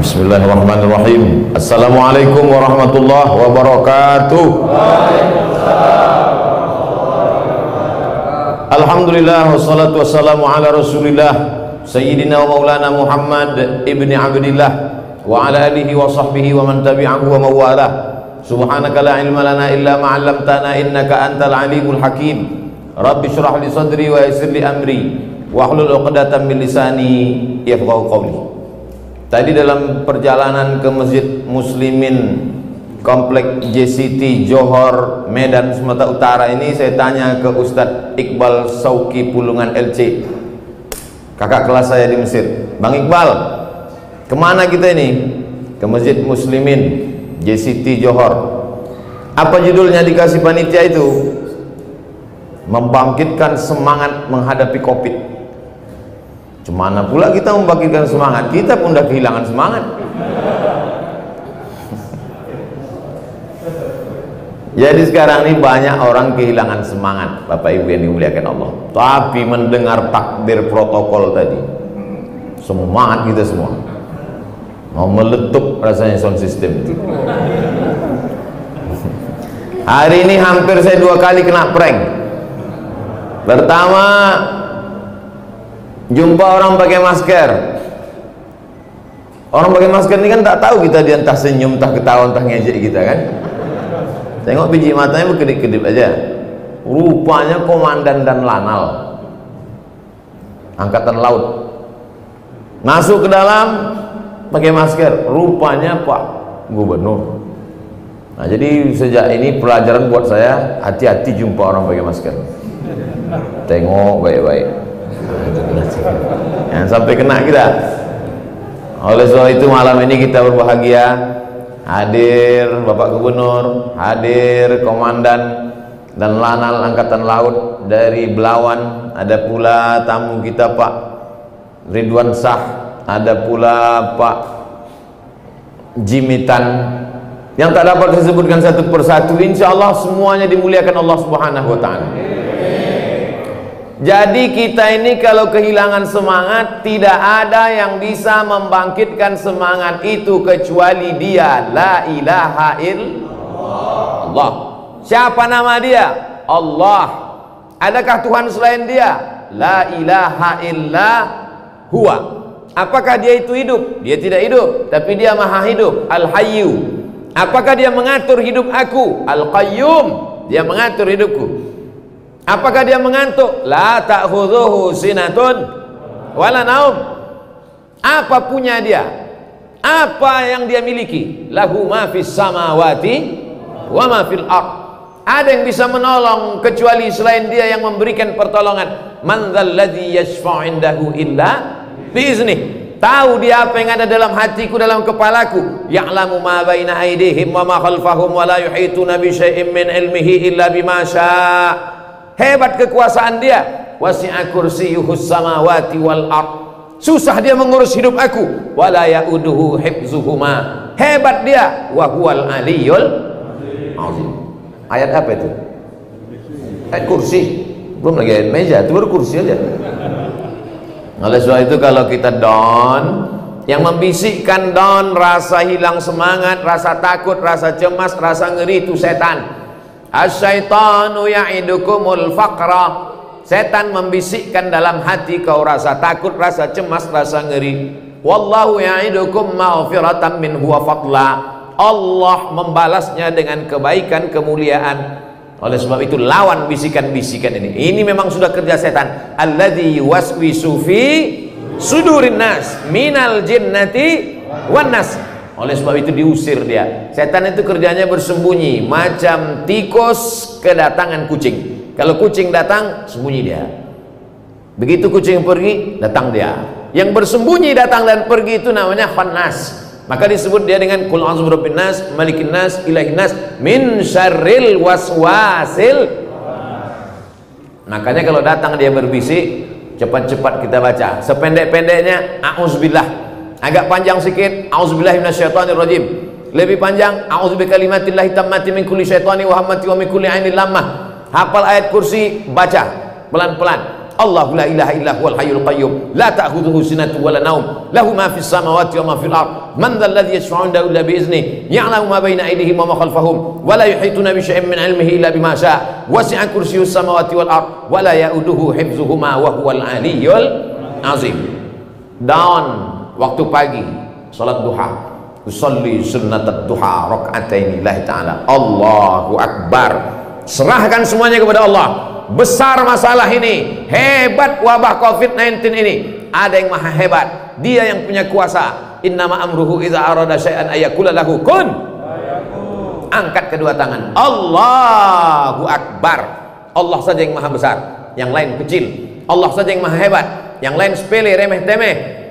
Bismillahirrahmanirrahim. Assalamualaikum warahmatullahi wabarakatuh. Alhamdulillah wassalatu wassalamu ala rasulillah Sayyidina wa maulana Muhammad ibni Abdillah wa ala alihi wa sahbihi wa man tabi'ahu wa mawalah. Subhanaka la ilma lana illa ma 'allamtana innaka antal alimul hakim. Rabbi shrah li sadri wa yassir li amri wa hlul 'uqdatam min lisani yafqahu qawli. Tadi dalam perjalanan ke Masjid Muslimin Komplek JCT Johor Medan Sumatera Utara ini, saya tanya ke Ustadz Iqbal Sauki Pulungan LC, kakak kelas saya di Mesir. Bang Iqbal, kemana kita ini? Ke Masjid Muslimin JCT Johor. Apa judulnya dikasih panitia itu? Membangkitkan semangat menghadapi Covid. Cemana pula kita membangkitkan semangat? Kita pun udah kehilangan semangat. Jadi sekarang ini banyak orang kehilangan semangat, Bapak Ibu yang dimuliakan Allah. Tapi mendengar takbir protokol tadi, semangat kita semua. Mau meletup rasanya sound system itu. Hari ini hampir saya 2 kali kena prank. Pertama, jumpa orang pakai masker. Orang pakai masker ini kan tak tahu kita, dia entah senyum, entah ketawa, entah ngejek kita kan. Tengok biji matanya berkedip-kedip aja. Rupanya komandan dan lanal Angkatan Laut. Masuk ke dalam pakai masker, rupanya Pak Gubernur. Nah, jadi sejak ini pelajaran buat saya, hati-hati jumpa orang pakai masker. Tengok baik-baik. Jangan sampai kena kita. Oleh sebab itu malam ini kita berbahagia, hadir Bapak Gubernur, hadir Komandan dan Lanal Angkatan Laut dari Belawan, ada pula tamu kita Pak Ridwan Shah, ada pula Pak Jimitan, yang tak dapat disebutkan satu persatu. Insya Allah semuanya dimuliakan Allah Subhanahu wa Ta'ala. Jadi kita ini kalau kehilangan semangat, tidak ada yang bisa membangkitkan semangat itu kecuali Dia, la ilaha illallah. Siapa nama Dia? Allah. Adakah Tuhan selain Dia? La ilaha illa huwa. Apakah Dia itu hidup? Dia tidak hidup, tapi Dia maha hidup, Al-Hayyu. Apakah Dia mengatur hidup aku? Al-Qayyum. Dia mengatur hidupku. Apakah dia mengantuk? La ta'khudhuhu sinatun wala naum. Apa punya dia? Apa yang dia miliki? Lahu ma fis samawati wa ma fil ard. Ada yang bisa menolong kecuali selain dia yang memberikan pertolongan. Man dzalladzi yashfa'u 'indahu illa bi'izni. Tahu dia apa yang ada dalam hatiku, dalam kepalaku. Ya'lamu ma baina aydihim wa ma khalfahum wa la yuhituna bi syai'in min ilmihi illa bima syaa'. Hebat kekuasaan Dia. Wasi'a kursiyyuhus samawati wal ard. Susah Dia mengurus hidup aku. Wala ya'uduhu hifzuhuma. Hebat Dia. Wa huwal aliyyul azim. Ayat apa itu? Ayat kursi. Belum lagi ayat meja, itu baru kursi aja. Oleh sebab itu kalau kita down, yang membisikkan down, rasa hilang semangat, rasa takut, rasa cemas, rasa ngeri, itu setan. Asyaitanu ya'idukumul faqra. Setan membisikkan dalam hati kau rasa takut, rasa cemas, rasa ngeri. Wallahu ya'idukum maghfiratan minhu wa fadla. Allah membalasnya dengan kebaikan, kemuliaan. Oleh sebab itu lawan bisikan-bisikan ini. Ini memang sudah kerja setan. Alladzi yuwaswisu fi sudurin nas minal jinnati wan nas. Oleh sebab itu diusir dia. Setan itu kerjanya bersembunyi, macam tikus kedatangan kucing. Kalau kucing datang, sembunyi dia. Begitu kucing pergi, datang dia. Yang bersembunyi datang dan pergi itu namanya khannas. Maka disebut dia dengan qul a'udzu birabbin nas, malikin nas, ilahin nas, min syarril waswasil. Makanya kalau datang dia berbisik, cepat-cepat kita baca. Sependek-pendeknya a'udzubillah. Agak panjang sikit, a'udzubillahi minasyaitonirrajim. Lebih panjang, a'udzu bikalimatillahi tammati min kulli syaitani wa hammati wa min kulli ainil lammah. Hafal ayat kursi, baca pelan-pelan. Allahu la ilaha illa huwal hayyul qayyum la ta'khudhuhu sinatun wa la naum lahu ma fis samawati wa ma fil ard man dhal ladzi yashfa'u 'indahu illa bi idznihi ya'lamu ma baina aydihim wa ma khalfahum wa la yuhituna bi syai'in min 'ilmihi illa bima syaa wasi'a kursiyyus samawati wal ard wa la ya'uduhu hifdzuhuma wa huwal 'aliyyul 'azim. Daun waktu pagi salat duha, usolli sunnatat duha raka'ataini lillahi ta'ala. Allahu akbar, serahkan semuanya kepada Allah. Besar masalah ini, hebat wabah COVID-19 ini. Ada yang maha hebat, dia yang punya kuasa. Innama amruhu idza arada syai'an ayaqula lahu kun. Angkat kedua tangan, Allahu akbar. Allah saja yang maha besar, yang lain kecil. Allah saja yang maha hebat, yang lain sepele, remeh temeh.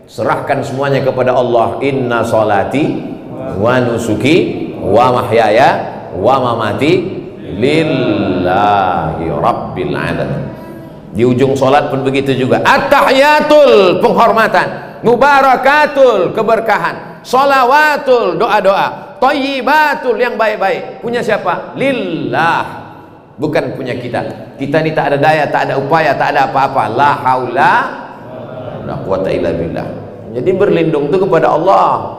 Serahkan semuanya kepada Allah. Inna salati wa nusuki wa mahyaya wa mamati lillahi rabbil alamin. Di ujung solat pun begitu juga. At-tahiyatul, penghormatan, mubarakatul, keberkahan, sholawatul, doa-doa, thayyibatul, yang baik-baik. Punya siapa? Lillah, bukan punya kita. Kita ini tak ada daya, tak ada upaya, tak ada apa-apa. La haula la quwata illa billah. Jadi berlindung itu kepada Allah.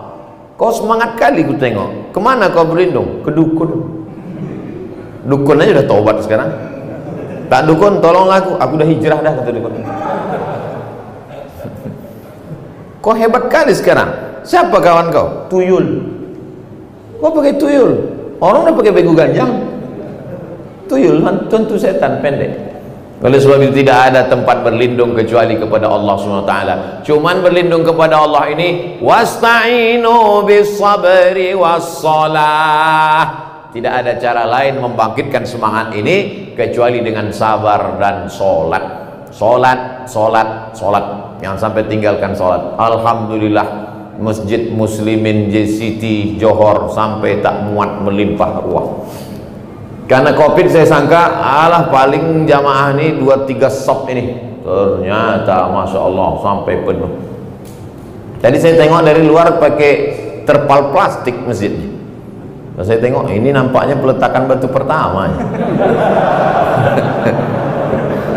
Kau semangat kali ku tengok. Kemana kau berlindung? Ke dukun. Dukun aja udah taubat sekarang. Tak dukun, tolonglah aku udah hijrah dah, kata dukun. Kau hebat kali sekarang. Siapa kawan kau? Tuyul. Kau pakai tuyul. Orang udah pakai begu ganjang. Tuyul tentu setan pendek. Oleh sebab itu tidak ada tempat berlindung kecuali kepada Allah SWT. Cuman berlindung kepada Allah ini, wasta'inu bis sabri was salah. Tidak ada cara lain membangkitkan semangat ini kecuali dengan sabar dan sholat. Sholat, sholat, sholat. Jangan sampai tinggalkan sholat. Alhamdulillah, Masjid Muslimin JCT Johor sampai tak muat melimpah ruah. Karena COVID saya sangka, alah paling jamaah ini 2-3 sop ini. Ternyata Masya Allah sampai penuh. Tadi saya tengok dari luar pakai terpal plastik masjidnya. Saya tengok ini nampaknya peletakan batu pertama.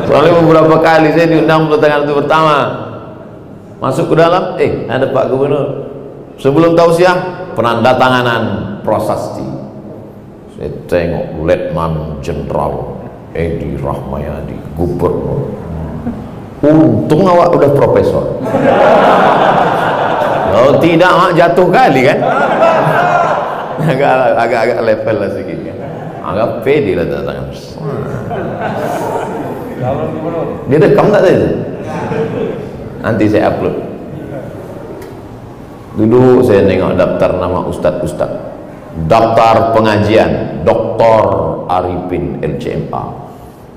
Soalnya beberapa kali saya diundang peletakan batu pertama. Masuk ke dalam, ada Pak Gubernur. Sebelum tausiah, penandatanganan prasasti. Saya tengok Letnan Jenderal Edi Rahmayadi, Gubernur. Untung awak udah profesor. Kalau tidak mak jatuh kali kan. Agak level lah sedikit kan. Agak pede lah tangan. Dia rekam tak tadi? Nanti saya upload. Dulu saya tengok daftar nama ustad-ustad, daftar pengajian Dr. Arifin LCMA.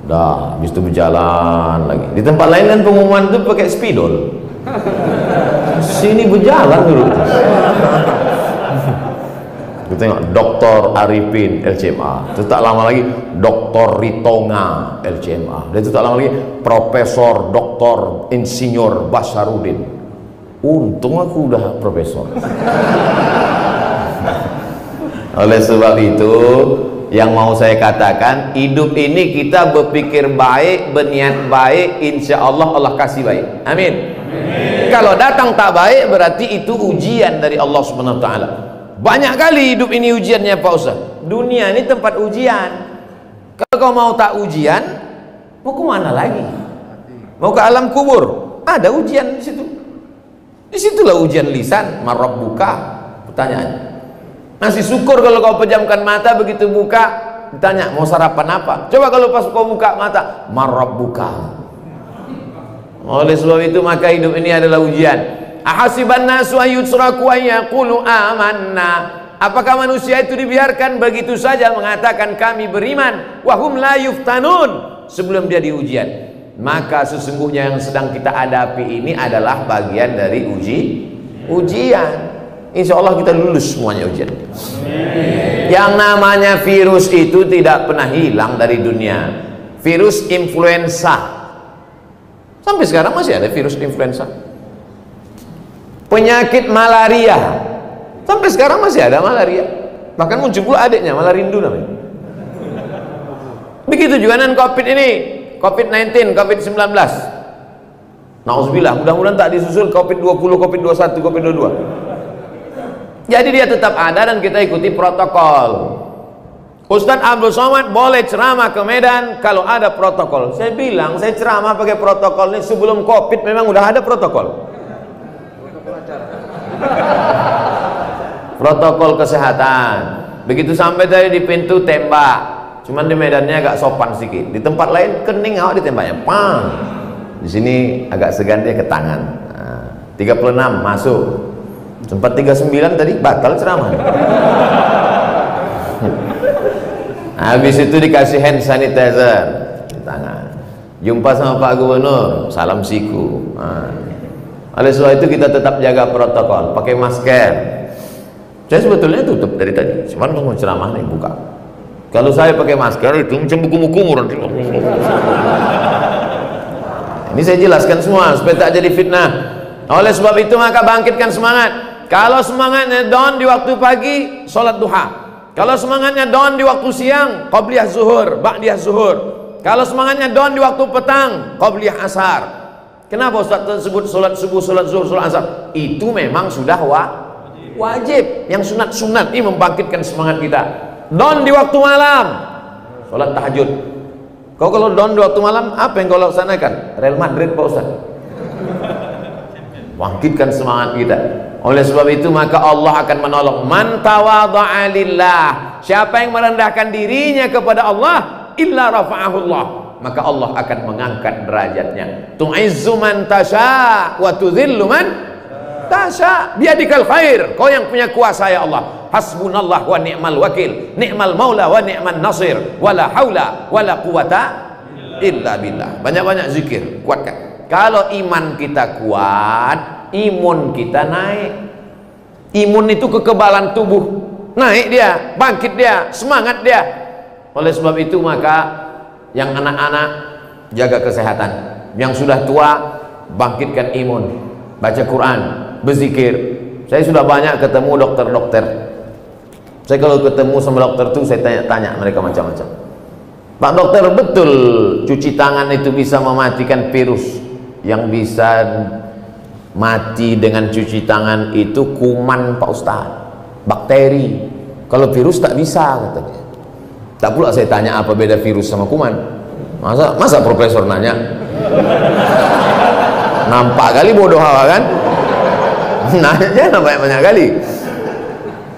Dah, habis itu berjalan lagi. Di tempat lain kan pengumuman itu pakai spidol. Sini berjalan dulu. Kita tengok Dr. Arifin LCMA. Itu tak lama lagi Dr. Ritonga LCMA. Dan itu tak lama lagi Profesor Dr. Insinyur Basarudin. Untung aku udah profesor. Oleh sebab itu, yang mau saya katakan, hidup ini kita berpikir baik, berniat baik, insya Allah Allah kasih baik. Amin. Kalau datang tak baik, berarti itu ujian dari Allah Subhanahu Wa Taala. Banyak kali hidup ini ujiannya Pak Ustaz. Dunia ini tempat ujian. Kalau kau mau tak ujian, mau ke mana lagi? Mau ke alam kubur? Ada ujian di situ. Disitulah ujian lisan. Marabbuka, pertanyaan. Nasi syukur kalau kau pejamkan mata, begitu buka ditanya mau sarapan apa. Coba kalau pas kau buka mata, marabbuka. Oleh sebab itu maka hidup ini adalah ujian. Ahasiban nasu ayyutraku ayyaqulu amanna. Apakah manusia itu dibiarkan begitu saja mengatakan kami beriman, wahum la yuftanun, sebelum dia diujian? Maka sesungguhnya yang sedang kita hadapi ini adalah bagian dari ujian. Insya Allah kita lulus semuanya ujian. Yang namanya virus itu tidak pernah hilang dari dunia. Virus influenza, sampai sekarang masih ada virus influenza. Penyakit malaria, sampai sekarang masih ada malaria. Bahkan muncul pula adiknya, malarindu namanya. Begitu juga dengan COVID ini. COVID-19, COVID-19. Nauzubillah, mudah-mudahan tak disusul COVID-20, COVID-21, COVID-22. Jadi dia tetap ada dan kita ikuti protokol. Ustadz Abdul Somad boleh ceramah ke Medan kalau ada protokol. Saya bilang, saya ceramah pakai protokol ini sebelum COVID memang udah ada protokol. Protokol kesehatan. Begitu sampai tadi di pintu tembak. Cuman di Medannya agak sopan sedikit. Di tempat lain kening awak ditembaknya. Pang. Di sini agak segan dia ke tangan. Nah, 36 masuk. Sempat 39 tadi batal ceramah. Habis itu dikasih hand sanitizer di tangan. Jumpa sama Pak Gubernur, salam siku. Nah, oleh sebab itu kita tetap jaga protokol, pakai masker. Saya sebetulnya tutup dari tadi, cuman mau ceramah nih buka. Kalau saya pakai masker itu macam buku-buku nanti. Ini saya jelaskan semua supaya tak jadi fitnah. Oleh sebab itu maka bangkitkan semangat. Kalau semangatnya down di waktu pagi, sholat duha. Kalau semangatnya down di waktu siang, qabliyah zuhur, ba'diyah zuhur. Kalau semangatnya down di waktu petang, qabliyah asar. Kenapa Ustaz tersebut sholat subuh, sholat zuhur, sholat asar? Itu memang sudah wajib. Yang sunat-sunat ini membangkitkan semangat kita. Down di waktu malam, sholat tahajud. Kau kalau down di waktu malam, apa yang kau laksanakan? Real Madrid Pak Ustaz. Bangkitkan semangat kita. Oleh sebab itu maka Allah akan menolong man tawadha'a lillah. Siapa yang merendahkan dirinya kepada Allah, illa rafa'ahullah, maka Allah akan mengangkat derajatnya. Tu'izzu man tasha wa tudhillu man tasha biadikal khair. Kau yang punya kuasa ya Allah. Hasbunallah wa ni'mal wakil, ni'mal maula wa ni'man nasir, wala haula wala quwata illa billah. Banyak-banyak zikir, kuatkan. Kalau iman kita kuat, imun kita naik. Imun itu kekebalan tubuh, naik dia, bangkit dia, semangat dia. Oleh sebab itu maka yang anak-anak jaga kesehatan, yang sudah tua bangkitkan imun, baca Quran, berzikir. Saya sudah banyak ketemu dokter-dokter. Saya kalau ketemu sama dokter itu saya tanya-tanya mereka macam-macam. Pak dokter, betul cuci tangan itu bisa mematikan virus? Yang bisa mati dengan cuci tangan itu kuman Pak Ustaz, bakteri. Kalau virus tak bisa, kata dia. Tak pula saya tanya apa beda virus sama kuman. Masa profesor nanya? Nampak kali bodoh hawa kan? Nanya banyak kali.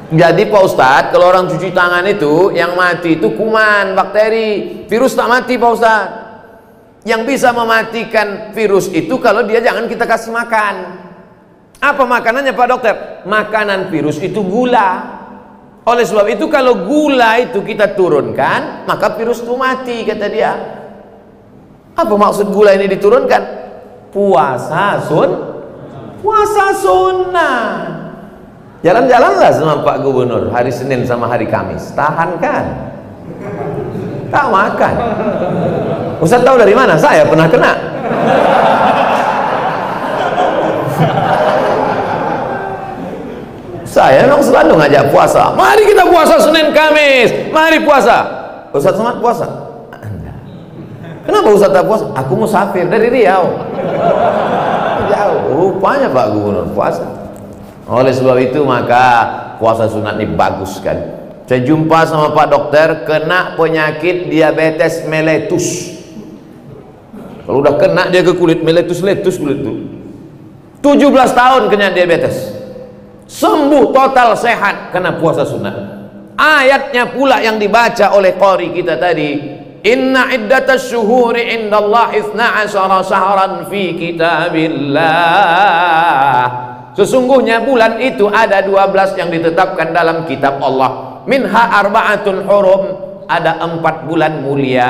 Jadi Pak Ustaz, kalau orang cuci tangan itu yang mati itu kuman, bakteri. Virus tak mati Pak Ustaz. Yang bisa mematikan virus itu kalau dia jangan kita kasih makan. Apa makanannya Pak Dokter? Makanan virus itu gula. Oleh sebab itu kalau gula itu kita turunkan, maka virus itu mati, kata dia. Apa maksud gula ini diturunkan? Puasa sunnah. Jalan-jalanlah sama Pak Gubernur hari Senin sama hari Kamis, tahan kan? Tak makan. Ustaz tahu dari mana? Saya pernah kena. Saya memang selalu ngajak puasa. Mari kita puasa Senin Kamis. Mari puasa. Ustaz Somad puasa? Anda. Kenapa Ustaz tak puasa? Aku musafir dari Riau. Jauh. Rupanya Pak Gubernur puasa. Oleh sebab itu maka puasa sunat ini bagus sekali. Saya jumpa sama Pak Dokter kena penyakit diabetes mellitus. Kalau udah kena dia ke kulit, meletus-letus kulit itu. 17 tahun kena diabetes. Sembuh total, sehat karena puasa sunnah. Ayatnya pula yang dibaca oleh qari kita tadi, inna iddatas syuhuri indallahi 12 syahran fi kitabillah. Sesungguhnya bulan itu ada 12 yang ditetapkan dalam kitab Allah. Minha arba'atun hurum, ada 4 bulan mulia,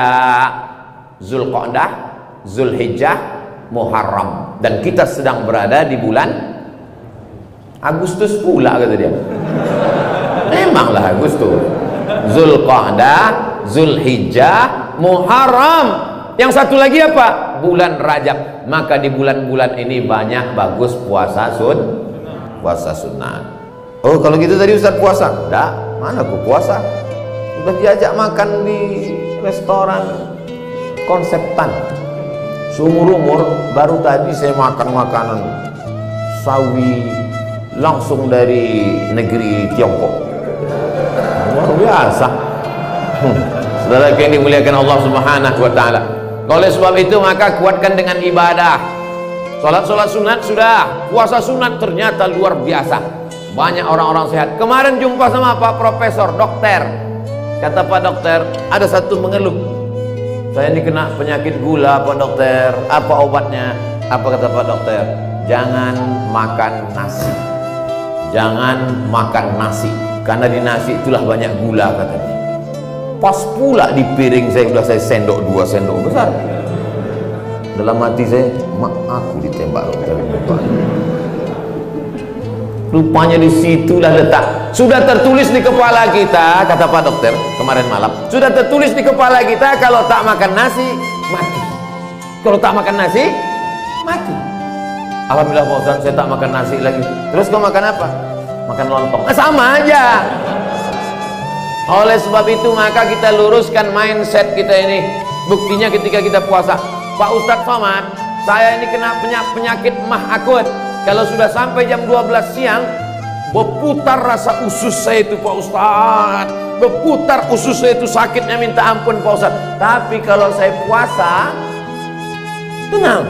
Zulqa'dah, Zulhijjah, Muharram, dan kita sedang berada di bulan Agustus pula, kata dia. Memanglah Agustus. Zulqa'dah, Zulhijjah, Muharram. Yang satu lagi apa? Bulan Rajab. Maka di bulan-bulan ini banyak bagus puasa sunnah. Oh, kalau gitu tadi Ustaz puasa? Enggak, mana aku puasa? Udah diajak makan di restoran konseptan. Seumur-umur baru tadi saya makan makanan sawi langsung dari negeri Tiongkok. Luar biasa. Saudara yang dimuliakan Allah Subhanahu wa taala. Oleh sebab itu maka kuatkan dengan ibadah. Salat sunat sudah, puasa sunat ternyata luar biasa. Banyak orang-orang sehat. Kemarin jumpa sama Pak Profesor, dokter. Kata Pak Dokter, ada satu mengeluh. Saya ini kena penyakit gula Pak Dokter. Apa obatnya? Apa kata Pak Dokter? Jangan makan nasi. Jangan makan nasi. Karena di nasi itulah banyak gula katanya. Pas pula di piring saya sudah saya sendok 2 sendok besar. Dalam hati saya, mak aku ditembak dokter. Rupanya di situlah letak. Sudah tertulis di kepala kita, kata Pak Dokter kemarin malam. Sudah tertulis di kepala kita kalau tak makan nasi mati. Kalau tak makan nasi mati. Alhamdulillah Pak Ustaz, saya tak makan nasi lagi. Terus kau makan apa? Makan lontong. Sama aja. Oleh sebab itu maka kita luruskan mindset kita ini. Buktinya ketika kita puasa, Pak Ustadz Somad, saya ini kena penyakit mah akut. Kalau sudah sampai jam 12 siang, berputar rasa usus saya itu Pak Ustadz. Berputar usus saya itu sakitnya minta ampun Pak Ustadz. Tapi kalau saya puasa, tenang.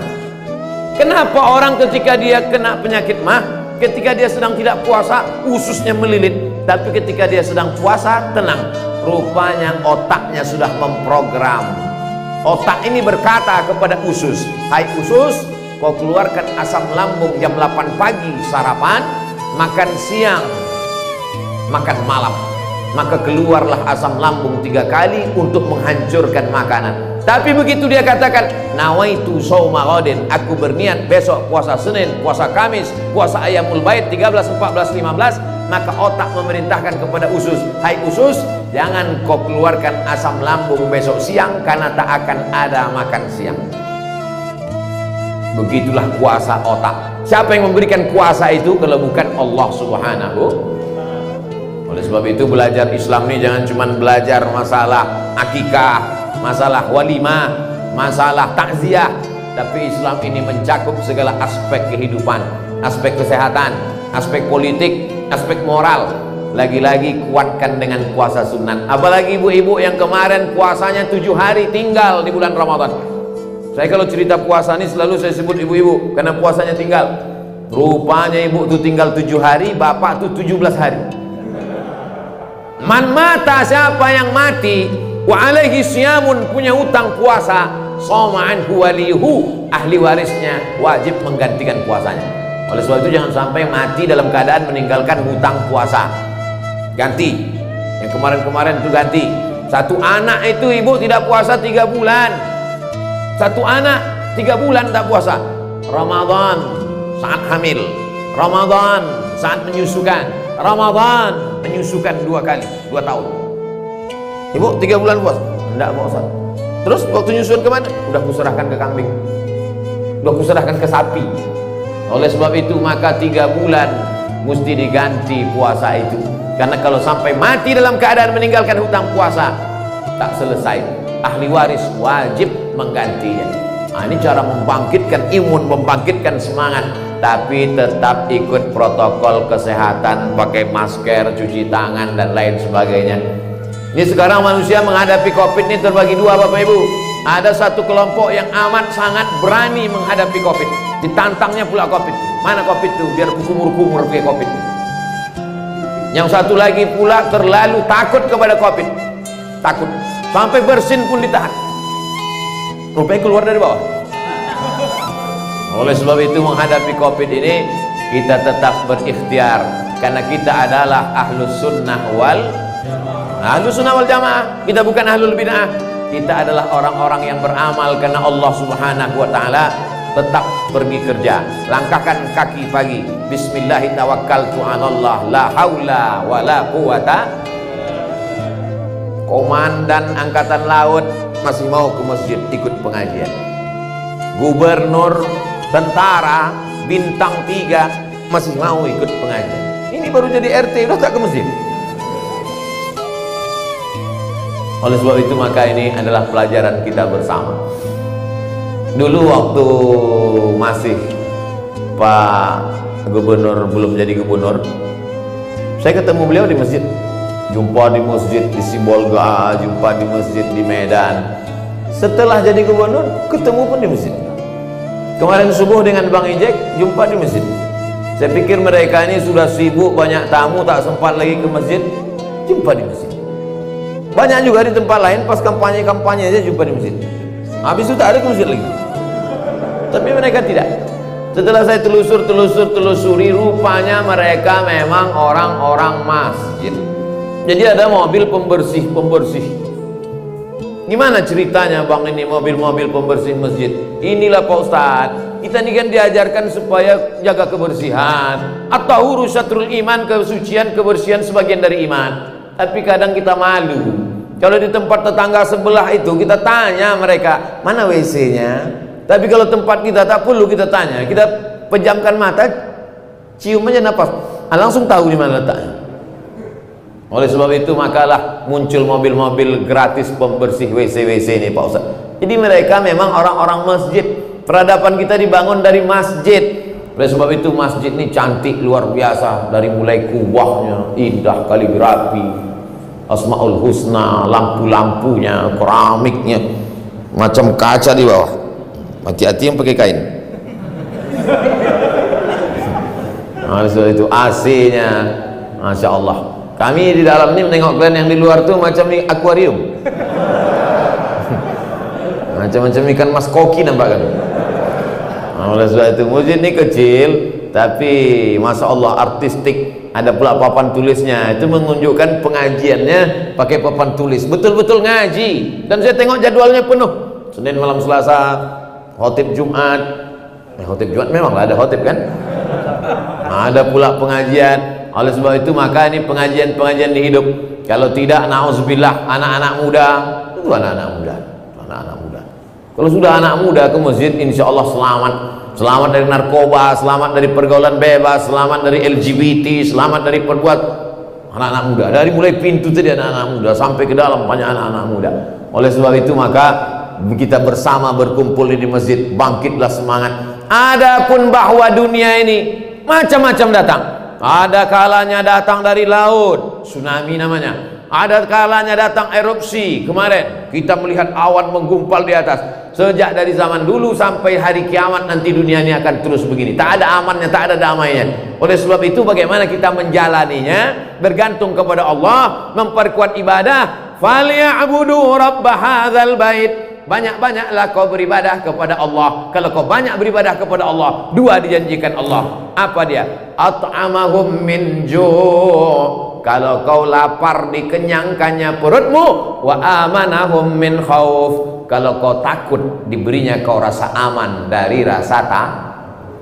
Kenapa orang ketika dia kena penyakit mah, ketika dia sedang tidak puasa, ususnya melilit. Tapi ketika dia sedang puasa, tenang. Rupanya otaknya sudah memprogram. Otak ini berkata kepada usus, hai usus, kau keluarkan asam lambung jam 8 pagi sarapan, makan siang, makan malam. Maka keluarlah asam lambung 3 kali untuk menghancurkan makanan. Tapi begitu dia katakan, nawaitu shauma ghadin, aku berniat besok puasa Senin, puasa Kamis, puasa Ayyamul Bait 13, 14, 15, maka otak memerintahkan kepada usus, hai usus, jangan kau keluarkan asam lambung besok siang karena tak akan ada makan siang. Begitulah kuasa otak. Siapa yang memberikan kuasa itu kalau bukan Allah Subhanahu. Oleh sebab itu belajar Islam ini jangan cuma belajar masalah akikah, masalah walimah, masalah takziah, tapi Islam ini mencakup segala aspek kehidupan, aspek kesehatan, aspek politik, aspek moral. Lagi-lagi kuatkan dengan puasa sunat. Apalagi ibu-ibu yang kemarin puasanya 7 hari tinggal di bulan Ramadan. Saya kalau cerita puasa ini selalu saya sebut ibu-ibu karena puasanya tinggal. Rupanya ibu itu tinggal 7 hari, bapak itu 17 hari. Man mata, siapa yang mati, wa alaihi siyamun, punya utang puasa, shoma anhu walihu, ahli warisnya wajib menggantikan puasanya. Oleh sebab itu jangan sampai mati dalam keadaan meninggalkan hutang puasa. Ganti. Yang kemarin-kemarin itu ganti. Satu anak itu ibu tidak puasa 3 bulan. Satu anak 3 bulan tak puasa. Ramadan saat hamil, Ramadan saat menyusukan, Ramadan menyusukan 2 kali, 2 tahun. Ibu 3 bulan puasa? Enggak puasa. Terus waktu nyusun kemana? Udah kuserahkan ke kambing, udah kuserahkan ke sapi. Oleh sebab itu maka 3 bulan mesti diganti puasa itu. Karena kalau sampai mati dalam keadaan meninggalkan hutang puasa, tak selesai. Ahli waris wajib menggantinya. Nah, ini cara membangkitkan imun, membangkitkan semangat, tapi tetap ikut protokol kesehatan, pakai masker, cuci tangan dan lain sebagainya. Ini sekarang manusia menghadapi COVID ini terbagi 2 Bapak Ibu. Ada satu kelompok yang amat sangat berani menghadapi COVID. Ditantangnya pula COVID. Mana COVID itu? Biar kumur-kumur pakai COVID. Yang satu lagi pula terlalu takut kepada COVID. Takut. Sampai bersin pun ditahan. Rupanya keluar dari bawah. Oleh sebab itu menghadapi COVID ini kita tetap berikhtiar. Karena kita adalah ahlus sunnah wal jamaah. Kita bukan ahlul bid'ah. Kita adalah orang-orang yang beramal karena Allah Subhanahu wa ta'ala. Tetap pergi kerja, langkahkan kaki pagi, bismillahi tawakkaltu 'alallah, la haula wala quwata. Komandan angkatan laut masih mau ke masjid ikut pengajian. Gubernur, tentara, bintang 3 masih mau ikut pengajian. Ini baru jadi RT udah tak ke masjid. Oleh sebab itu maka ini adalah pelajaran kita bersama. Dulu waktu masih Pak Gubernur belum jadi gubernur, saya ketemu beliau di masjid. Jumpa di masjid di Sibolga, jumpa di masjid di Medan. Setelah jadi gubernur, ketemu pun di masjid. Kemarin subuh dengan Bang Ijek, jumpa di masjid. Saya pikir mereka ini sudah sibuk, banyak tamu, tak sempat lagi ke masjid. Jumpa di masjid. Banyak juga di tempat lain, pas kampanye-kampanye aja jumpa di masjid. Habis itu tak ada ke masjid lagi. Tapi mereka tidak. Setelah saya telusuri, rupanya mereka memang orang-orang masjid. Jadi ada mobil pembersih. Gimana ceritanya bang ini mobil-mobil pembersih masjid? Inilah Pak Ustadz, kita ini kan diajarkan supaya jaga kebersihan. At-tahuru syatrul iman, kesucian, kebersihan sebagian dari iman. Tapi kadang kita malu. Kalau di tempat tetangga sebelah itu kita tanya mereka, mana WC-nya? Tapi kalau tempat kita tak perlu kita tanya, kita pejamkan mata, cium aja napas, langsung tahu di mana letaknya. Oleh sebab itu makalah muncul mobil-mobil gratis pembersih WC-WC ini Pak Ustaz. Jadi mereka memang orang-orang masjid. Peradaban kita dibangun dari masjid. Oleh sebab itu masjid ini cantik luar biasa. Dari mulai kubahnya, indah kaligrafi, Asmaul Husna, lampu-lampunya, keramiknya, macam kaca di bawah. Hati-hati yang pakai kain. Oleh sebab itu AC-nya, Masya Allah. Kami di dalam ini menengok kalian yang di luar tuh macam akuarium. Macam-macam ikan mas koki nampak kan. Oleh sebab itu masjid ini kecil tapi Masya Allah artistik. Ada pula papan tulisnya, itu menunjukkan pengajiannya pakai papan tulis, betul-betul ngaji. Dan saya tengok jadwalnya penuh. Senin malam Selasa khotib Jumat. Khotib Jumat memang ada khotib kan. Ada pula pengajian. Oleh sebab itu maka ini pengajian-pengajian di hidup. Kalau tidak, na'udzubillah, anak-anak muda itu anak-anak muda. Kalau sudah anak muda ke masjid, insya Allah selamat dari narkoba, selamat dari pergaulan bebas, selamat dari LGBT, selamat dari perbuat anak-anak muda. Dari mulai pintu tadi anak-anak muda sampai ke dalam banyak anak-anak muda. Oleh sebab itu maka kita bersama berkumpul di masjid, bangkitlah semangat. Adapun bahwa dunia ini macam-macam datang. Ada kalanya datang dari laut, tsunami namanya. Ada kalanya datang erupsi. Kemarin kita melihat awan menggumpal di atas. Sejak dari zaman dulu sampai hari kiamat nanti dunia ini akan terus begini. Tak ada amannya, tak ada damainya. Oleh sebab itu bagaimana kita menjalaninya bergantung kepada Allah, memperkuat ibadah. Falyabudu rabb hadzal bait. Banyak-banyaklah kau beribadah kepada Allah. Kalau kau banyak beribadah kepada Allah, dua dijanjikan Allah. Apa dia? At'amahum min ju'. Kalau kau lapar dikenyangkannya perutmu. Wa amanahum min khauf. Kalau kau takut diberinya kau rasa aman dari rasa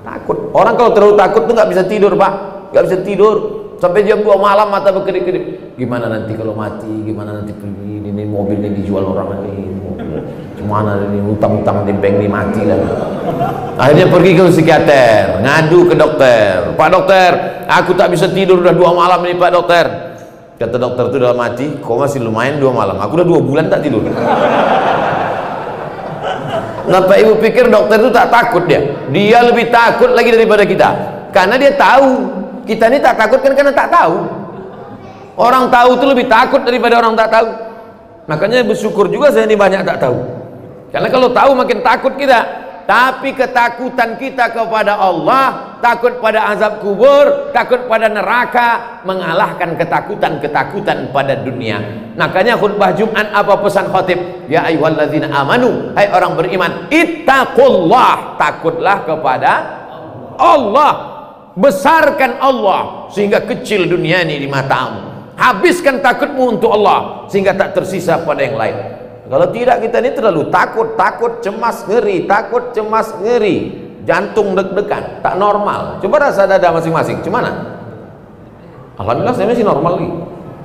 takut. Orang kalau terlalu takut tuh nggak bisa tidur Pak, nggak bisa tidur sampai jam 2 malam mata berkedip-kedip. Gimana nanti kalau mati? Gimana nanti ini mobil ini dijual orang ini? Mana ini utang-utang di bank ini mati lah. Akhirnya pergi ke psikiater, ngadu ke dokter. Pak dokter, aku tak bisa tidur udah 2 malam ini Pak dokter. Kata dokter itu dalam hati, kok masih lumayan 2 malam. Aku udah 2 bulan tak tidur. Kenapa ibu pikir dokter itu tak takut dia? Dia lebih takut lagi daripada kita. Karena dia tahu. Kita ini tak takut kan karena tak tahu. Orang tahu itu lebih takut daripada orang tak tahu. Makanya bersyukur juga saya ini banyak tak tahu. Karena kalau tahu makin takut kita. Tapi ketakutan kita kepada Allah, takut pada azab kubur, takut pada neraka, mengalahkan ketakutan-ketakutan pada dunia. Makanya khutbah Jumat apa pesan khatib? Ya ayyuhalladzina amanu, hai orang beriman, ittaqullah, takutlah kepada Allah. Besarkan Allah sehingga kecil dunia ini di matamu. Habiskan takutmu untuk Allah sehingga tak tersisa pada yang lain. Kalau tidak kita ini terlalu takut, cemas, ngeri, takut, cemas, ngeri, jantung deg-degan, tak normal. Coba rasa dada masing-masing, gimana? Alhamdulillah saya masih normal lagi.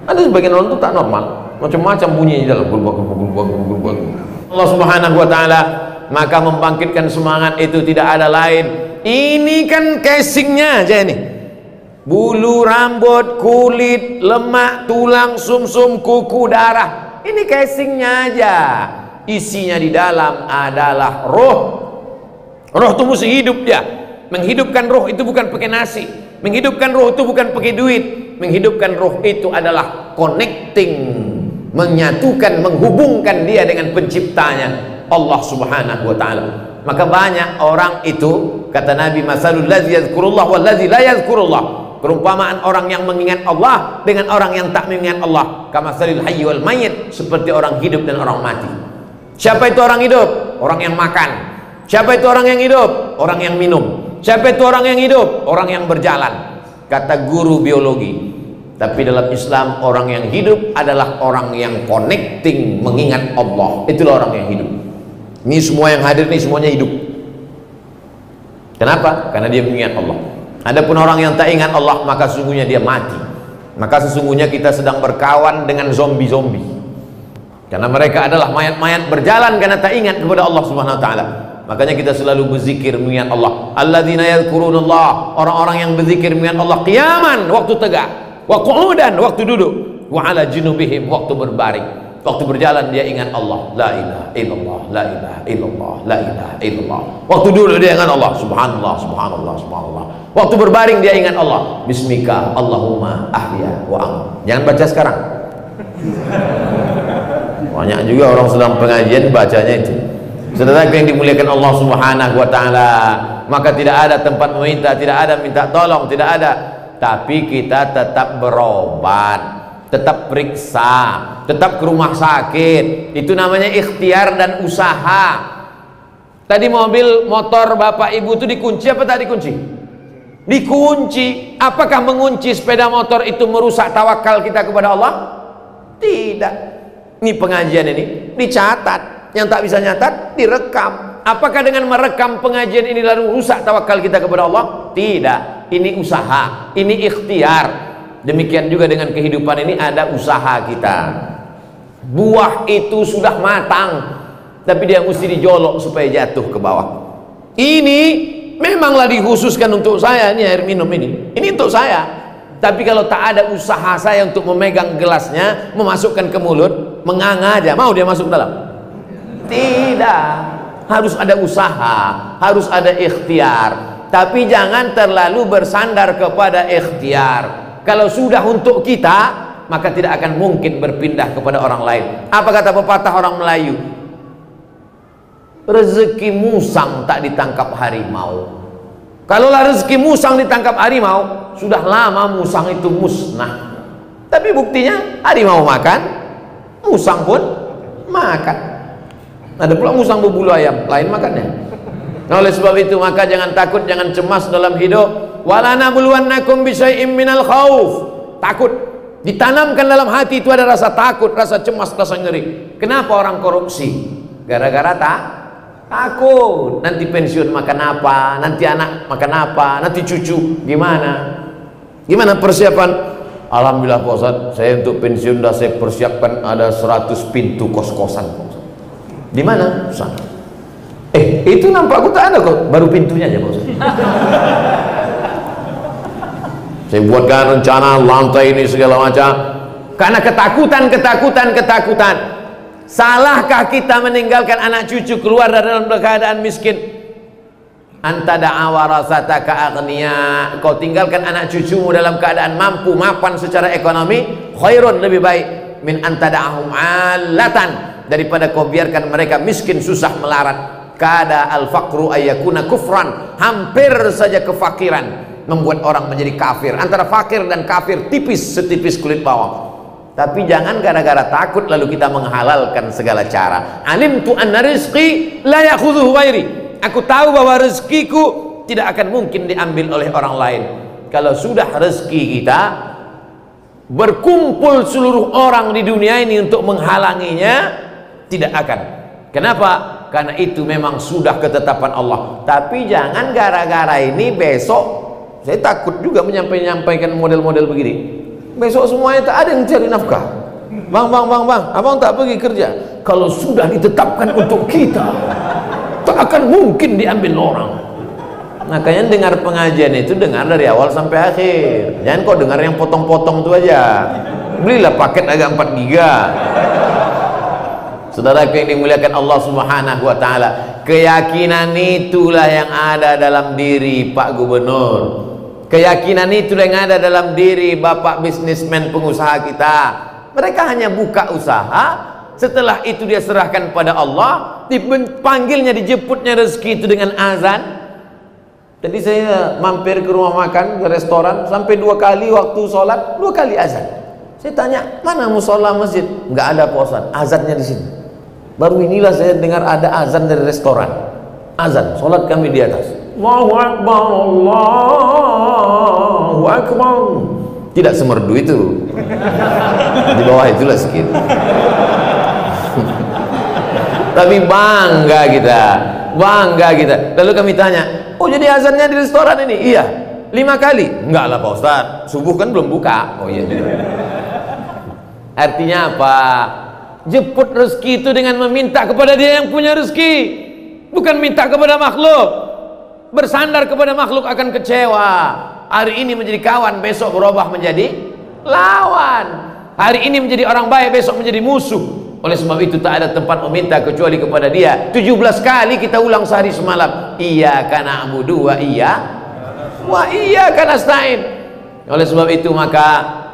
Ada sebagian orang itu tak normal, macam-macam bunyi di dalam. Allah Subhanahu Wa Taala maka membangkitkan semangat itu tidak ada lain. Ini kan casingnya aja ini. Bulu, rambut, kulit, lemak, tulang, sumsum, kuku, darah. Ini casingnya aja. Isinya di dalam adalah roh. Roh itu mesti hidup dia. Menghidupkan roh itu bukan pakai nasi. Menghidupkan roh itu bukan pakai duit. Menghidupkan roh itu adalah connecting, menyatukan, menghubungkan dia dengan penciptanya, Allah Subhanahu wa ta'ala. Maka banyak orang itu, kata Nabi, masalul ladzi yadhkurullah wal ladzi la yadhkurullah, perumpamaan orang yang mengingat Allah dengan orang yang tak mengingat Allah, kamasalil hayy wal mayyit, seperti orang hidup dan orang mati. Siapa itu orang hidup? Orang yang makan. Siapa itu orang yang hidup? Orang yang minum. Siapa itu orang yang hidup? Orang yang berjalan, kata guru biologi. Tapi dalam Islam, orang yang hidup adalah orang yang connecting, mengingat Allah. Itulah orang yang hidup. Ini semua yang hadir ini semuanya hidup. Kenapa? Karena dia mengingat Allah. Adapun orang yang tak ingat Allah, maka sesungguhnya dia mati. Maka sesungguhnya kita sedang berkawan dengan zombie-zombie. Karena mereka adalah mayat-mayat berjalan karena tak ingat kepada Allah Subhanahu wa ta'ala. Makanya kita selalu berzikir mengingat Allah. Alladzina yadhkurunallah, orang-orang yang berzikir mengingat Allah qiyaman, waktu tegak, wa qu'udan, waktu duduk, wa ala junubihim, waktu berbaring. Waktu berjalan dia ingat Allah, la ilaha illallah, la ilaha illallah, la ilaha illallah. Waktu duduk dia ingat Allah, subhanallah, subhanallah, subhanallah. Waktu berbaring dia ingat Allah, bismika Allahumma ahya wa am. Jangan baca sekarang. Banyak juga orang sedang pengajian bacanya itu. Saudara yang dimuliakan Allah Subhanahu wa ta'ala, maka tidak ada tempat meminta, tidak ada minta tolong, tidak ada. Tapi kita tetap berobat, tetap periksa, tetap ke rumah sakit. Itu namanya ikhtiar dan usaha. Tadi mobil motor bapak ibu itu dikunci apa tak dikunci? Dikunci. Apakah mengunci sepeda motor itu merusak tawakal kita kepada Allah? Tidak. Ini pengajian ini dicatat. Yang tak bisa nyatat direkam. Apakah dengan merekam pengajian ini lalu rusak tawakal kita kepada Allah? Tidak. Ini usaha, ini ikhtiar. Demikian juga dengan kehidupan ini ada usaha kita. Buah itu sudah matang, tapi dia mesti dijolok supaya jatuh ke bawah. Ini memanglah dikhususkan untuk saya, ini air minum ini untuk saya. Tapi kalau tak ada usaha saya untuk memegang gelasnya, memasukkan ke mulut, menganga aja, mau dia masuk dalam? Tidak. Harus ada usaha, harus ada ikhtiar. Tapi jangan terlalu bersandar kepada ikhtiar. Kalau sudah untuk kita, maka tidak akan mungkin berpindah kepada orang lain. Apa kata pepatah orang Melayu? Rezeki musang tak ditangkap harimau. Kalaulah rezeki musang ditangkap harimau, sudah lama musang itu musnah. Tapi buktinya harimau makan, musang pun makan. Ada pula musang berbulu ayam, lain makannya. Nah, oleh sebab itu maka jangan takut, jangan cemas dalam hidup. Wala nabluwannakum bisyai'im minal khauf. Takut ditanamkan dalam hati itu, ada rasa takut, rasa cemas, rasa ngeri. Kenapa orang korupsi? Gara-gara takut. Nanti pensiun makan apa? Nanti anak makan apa? Nanti cucu gimana? Gimana persiapan? Alhamdulillah Pak Ustaz, saya untuk pensiun sudah saya persiapkan ada 100 pintu kos-kosan Pak Ustaz. Di mana? Sana. Itu nampak aku tak ada kok, baru pintunya aja Pak Ustaz. Saya buatkan rencana lantai ini segala macam. Karena ketakutan. Salahkah kita meninggalkan anak cucu keluar dalam keadaan miskin? Anta da'a warasataka aghniya. Kau tinggalkan anak cucumu dalam keadaan mampu, mapan secara ekonomi, khairun, lebih baik min anta da'ahum 'allatan, daripada kau biarkan mereka miskin, susah, melarat. Kada al-faqru ayyakuna kufran, hampir saja kefakiran membuat orang menjadi kafir. Antara fakir dan kafir tipis, setipis kulit bawang. Tapi jangan gara-gara takut lalu kita menghalalkan segala cara. Alimtu anna rizqi la yakhudhuhu ghairi. Aku tahu bahwa rezekiku tidak akan mungkin diambil oleh orang lain. Kalau sudah rezeki kita berkumpul seluruh orang di dunia ini untuk menghalanginya, tidak akan. Kenapa? Karena itu memang sudah ketetapan Allah. Tapi jangan gara-gara ini besok, saya takut juga menyampaikan model-model begini. Besok semuanya tak ada yang cari nafkah. Bang, abang tak pergi kerja. Kalau sudah ditetapkan untuk kita, tak akan mungkin diambil orang. Makanya dengar pengajian itu dengar dari awal sampai akhir. Jangan kau dengar yang potong-potong itu aja. Belilah paket agak 4 giga. Saudaraku yang dimuliakan Allah Subhanahu wa taala, keyakinan itulah yang ada dalam diri Pak Gubernur. Keyakinan itulah yang ada dalam diri Bapak bisnismen pengusaha kita. Mereka hanya buka usaha, setelah itu dia serahkan pada Allah, dipanggilnya, dijemputnya rezeki itu dengan azan. Jadi saya mampir ke rumah makan, ke restoran, sampai 2 kali waktu sholat, 2 kali azan. Saya tanya, mana musola masjid? Nggak ada Pak Ustaz, azannya di sini. Baru inilah saya dengar ada azan dari restoran. Azan, sholat kami di atas. Allahu Akbar, Allahu Akbar. Tidak semerdu itu. Di bawah itulah sedikit. Tapi bangga kita. Bangga kita. Lalu kami tanya, oh jadi azannya di restoran ini? Iya. 5 kali? Enggak lah Pak Ustaz, subuh kan belum buka. Oh iya. Artinya apa? Jemput rezeki itu dengan meminta kepada dia yang punya rezeki, bukan minta kepada makhluk. Bersandar kepada makhluk akan kecewa. Hari ini menjadi kawan, besok berubah menjadi lawan. Hari ini menjadi orang baik, besok menjadi musuh. Oleh sebab itu tak ada tempat meminta kecuali kepada dia. 17 kali kita ulang sehari semalam, iyyaka na'budu wa iyyaka nasta'in. Oleh sebab itu maka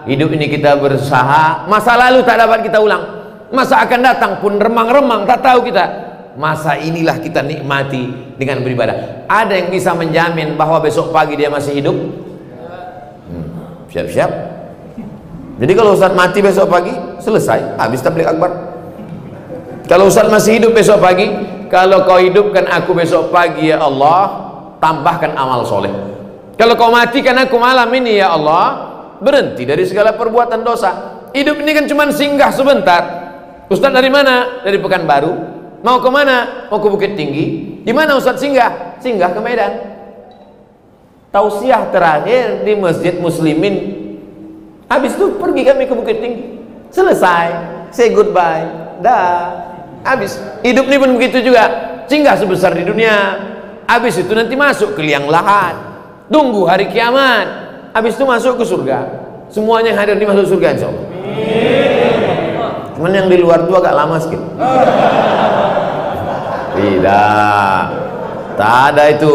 hidup ini kita berusaha. Masa lalu tak dapat kita ulang, masa akan datang pun remang-remang tak tahu kita. Masa inilah kita nikmati dengan beribadah. Ada yang bisa menjamin bahwa besok pagi dia masih hidup? Siap-siap. Jadi kalau Ustaz mati besok pagi, selesai, habis tabligh akbar. Kalau Ustaz masih hidup besok pagi, kalau kau hidupkan aku besok pagi ya Allah, tambahkan amal soleh. Kalau kau matikan aku malam ini ya Allah, berhenti dari segala perbuatan dosa. Hidup ini kan cuma singgah sebentar. Ustaz dari mana? Dari Pekanbaru. Mau ke mana? Mau ke Bukit Tinggi. Di mana Ustaz singgah? Singgah ke Medan. Tausiah terakhir di Masjid Muslimin. Habis itu pergi kami ke Bukit Tinggi. Selesai. Say goodbye. Dah. Habis. Hidup ini pun begitu juga. Singgah sebesar di dunia. Habis itu nanti masuk ke liang lahat. Tunggu hari kiamat. Habis itu masuk ke surga. Semuanya yang hadir di masuk surga insyaallah. Cuman yang di luar itu agak lama sedikit. Tidak, tak ada itu.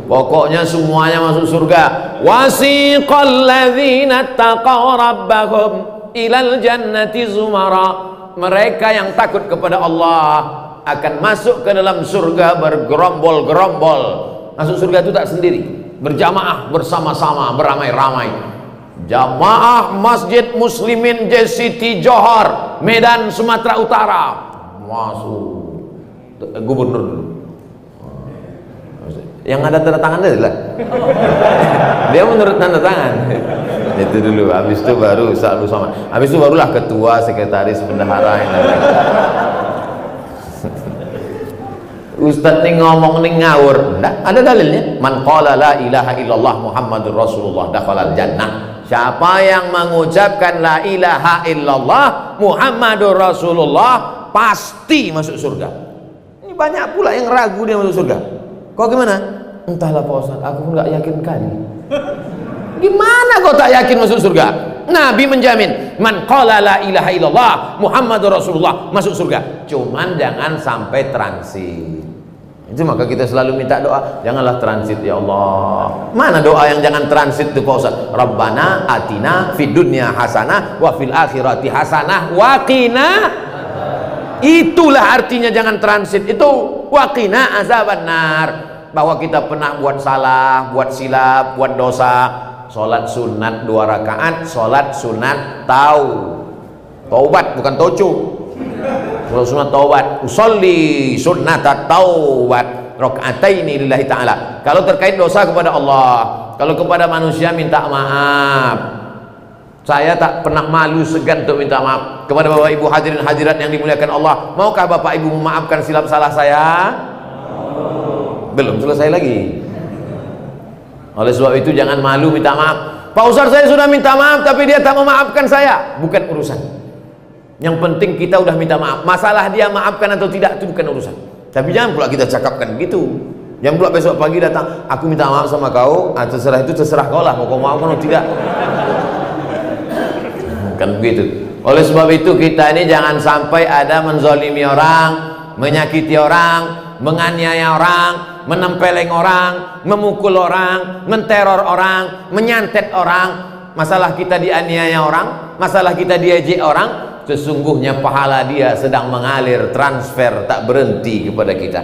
Pokoknya semuanya masuk surga. Wasiqal ladzina taqaw rabbahum ilal jannati zumara. Mereka yang takut kepada Allah akan masuk ke dalam surga bergerombol-gerombol. Masuk surga itu tak sendiri, berjamaah, bersama-sama, beramai-ramai. Jamaah Masjid Muslimin JCT Johor, Medan, Sumatera Utara. Masuk gubernur dulu. Yang ada tanda tangan adalah dia menurut tanda tangan. Itu dulu, habis itu baru selalu sama. Habis itu barulah ketua, sekretaris, bendahara yang lain. Ustadz nih ngomong nih ngawur. Nggak, ada dalilnya. Man qala la ilaha illallah Muhammadur Rasulullah dakhalal jannah. Siapa yang mengucapkan la ilaha illallah Muhammadur Rasulullah pasti masuk surga. Ini banyak pula yang ragu dia masuk surga. Kok gimana? Entahlah Pak Ustaz, aku pun nggak yakin kali. Gimana kau tak yakin masuk surga? Nabi menjamin, man qala la ilaha illallah Muhammadur Rasulullah masuk surga. Cuman jangan sampai transit. Itu maka kita selalu minta doa, janganlah transit ya Allah. Mana doa yang jangan transit itu Pak Ustaz? Rabbana atina fid dunya hasanah wa fil akhirati hasanah wa qina. Itulah artinya jangan transit itu, wa qina azabannar. Bahwa kita pernah buat salah, buat silap, buat dosa. Sholat sunat 2 rakaat, sholat sunat taubat, bukan tocu. Sholat sunat taubat, usolli sunnata taubat rakaataini lillahi ta'ala. Kalau terkait dosa kepada Allah, kalau kepada manusia minta maaf. Saya tak pernah malu segan untuk minta maaf kepada Bapak Ibu hadirin hadirat yang dimuliakan Allah. Maukah Bapak Ibu memaafkan silap salah saya? Belum selesai lagi. Oleh sebab itu jangan malu minta maaf. Pak Ustaz, saya sudah minta maaf tapi dia tak memaafkan saya. Bukan urusan. Yang penting kita udah minta maaf. Masalah dia maafkan atau tidak itu bukan urusan. Tapi jangan pula kita cakapkan begitu. Jangan pula besok pagi datang, aku minta maaf sama kau, terserah itu terserah kau lah, mau kau maafkan atau tidak. Kan begitu. Oleh sebab itu kita ini jangan sampai ada menzalimi orang, menyakiti orang, menganiaya orang, menempeleng orang, memukul orang, menteror orang, menyantet orang. Masalah kita dianiaya orang, masalah kita diejek orang, sesungguhnya pahala dia sedang mengalir, transfer tak berhenti kepada kita.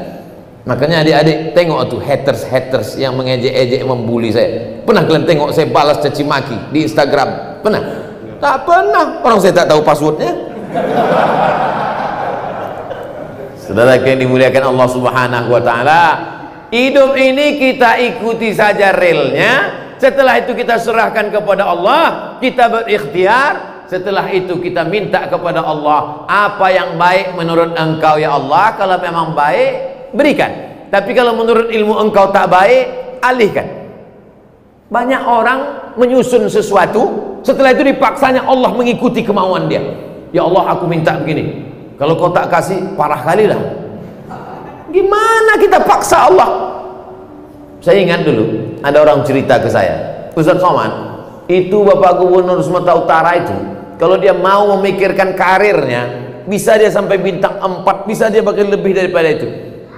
Makanya adik-adik tengok tuh haters yang mengejek-ejek, membuli saya. Pernah kalian tengok saya balas caci maki di Instagram? Pernah? Tak pernah. Orang saya tak tahu passwordnya. Saudara yang dimuliakan Allah Subhanahu wa taala, hidup ini kita ikuti saja relnya. Setelah itu kita serahkan kepada Allah, kita berikhtiar. Setelah itu kita minta kepada Allah, apa yang baik menurut engkau ya Allah. Kalau memang baik, berikan. Tapi kalau menurut ilmu engkau tak baik, alihkan. Banyak orang menyusun sesuatu, setelah itu dipaksanya Allah mengikuti kemauan dia. Ya Allah, aku minta begini, kalau kau tak kasih, parah kali lah. Gimana kita paksa Allah? Saya ingat dulu ada orang cerita ke saya, Ustaz Somad, itu Bapak Gubernur Sumatera Utara itu, kalau dia mau memikirkan karirnya, bisa dia sampai bintang 4, bisa dia bahkan lebih daripada itu.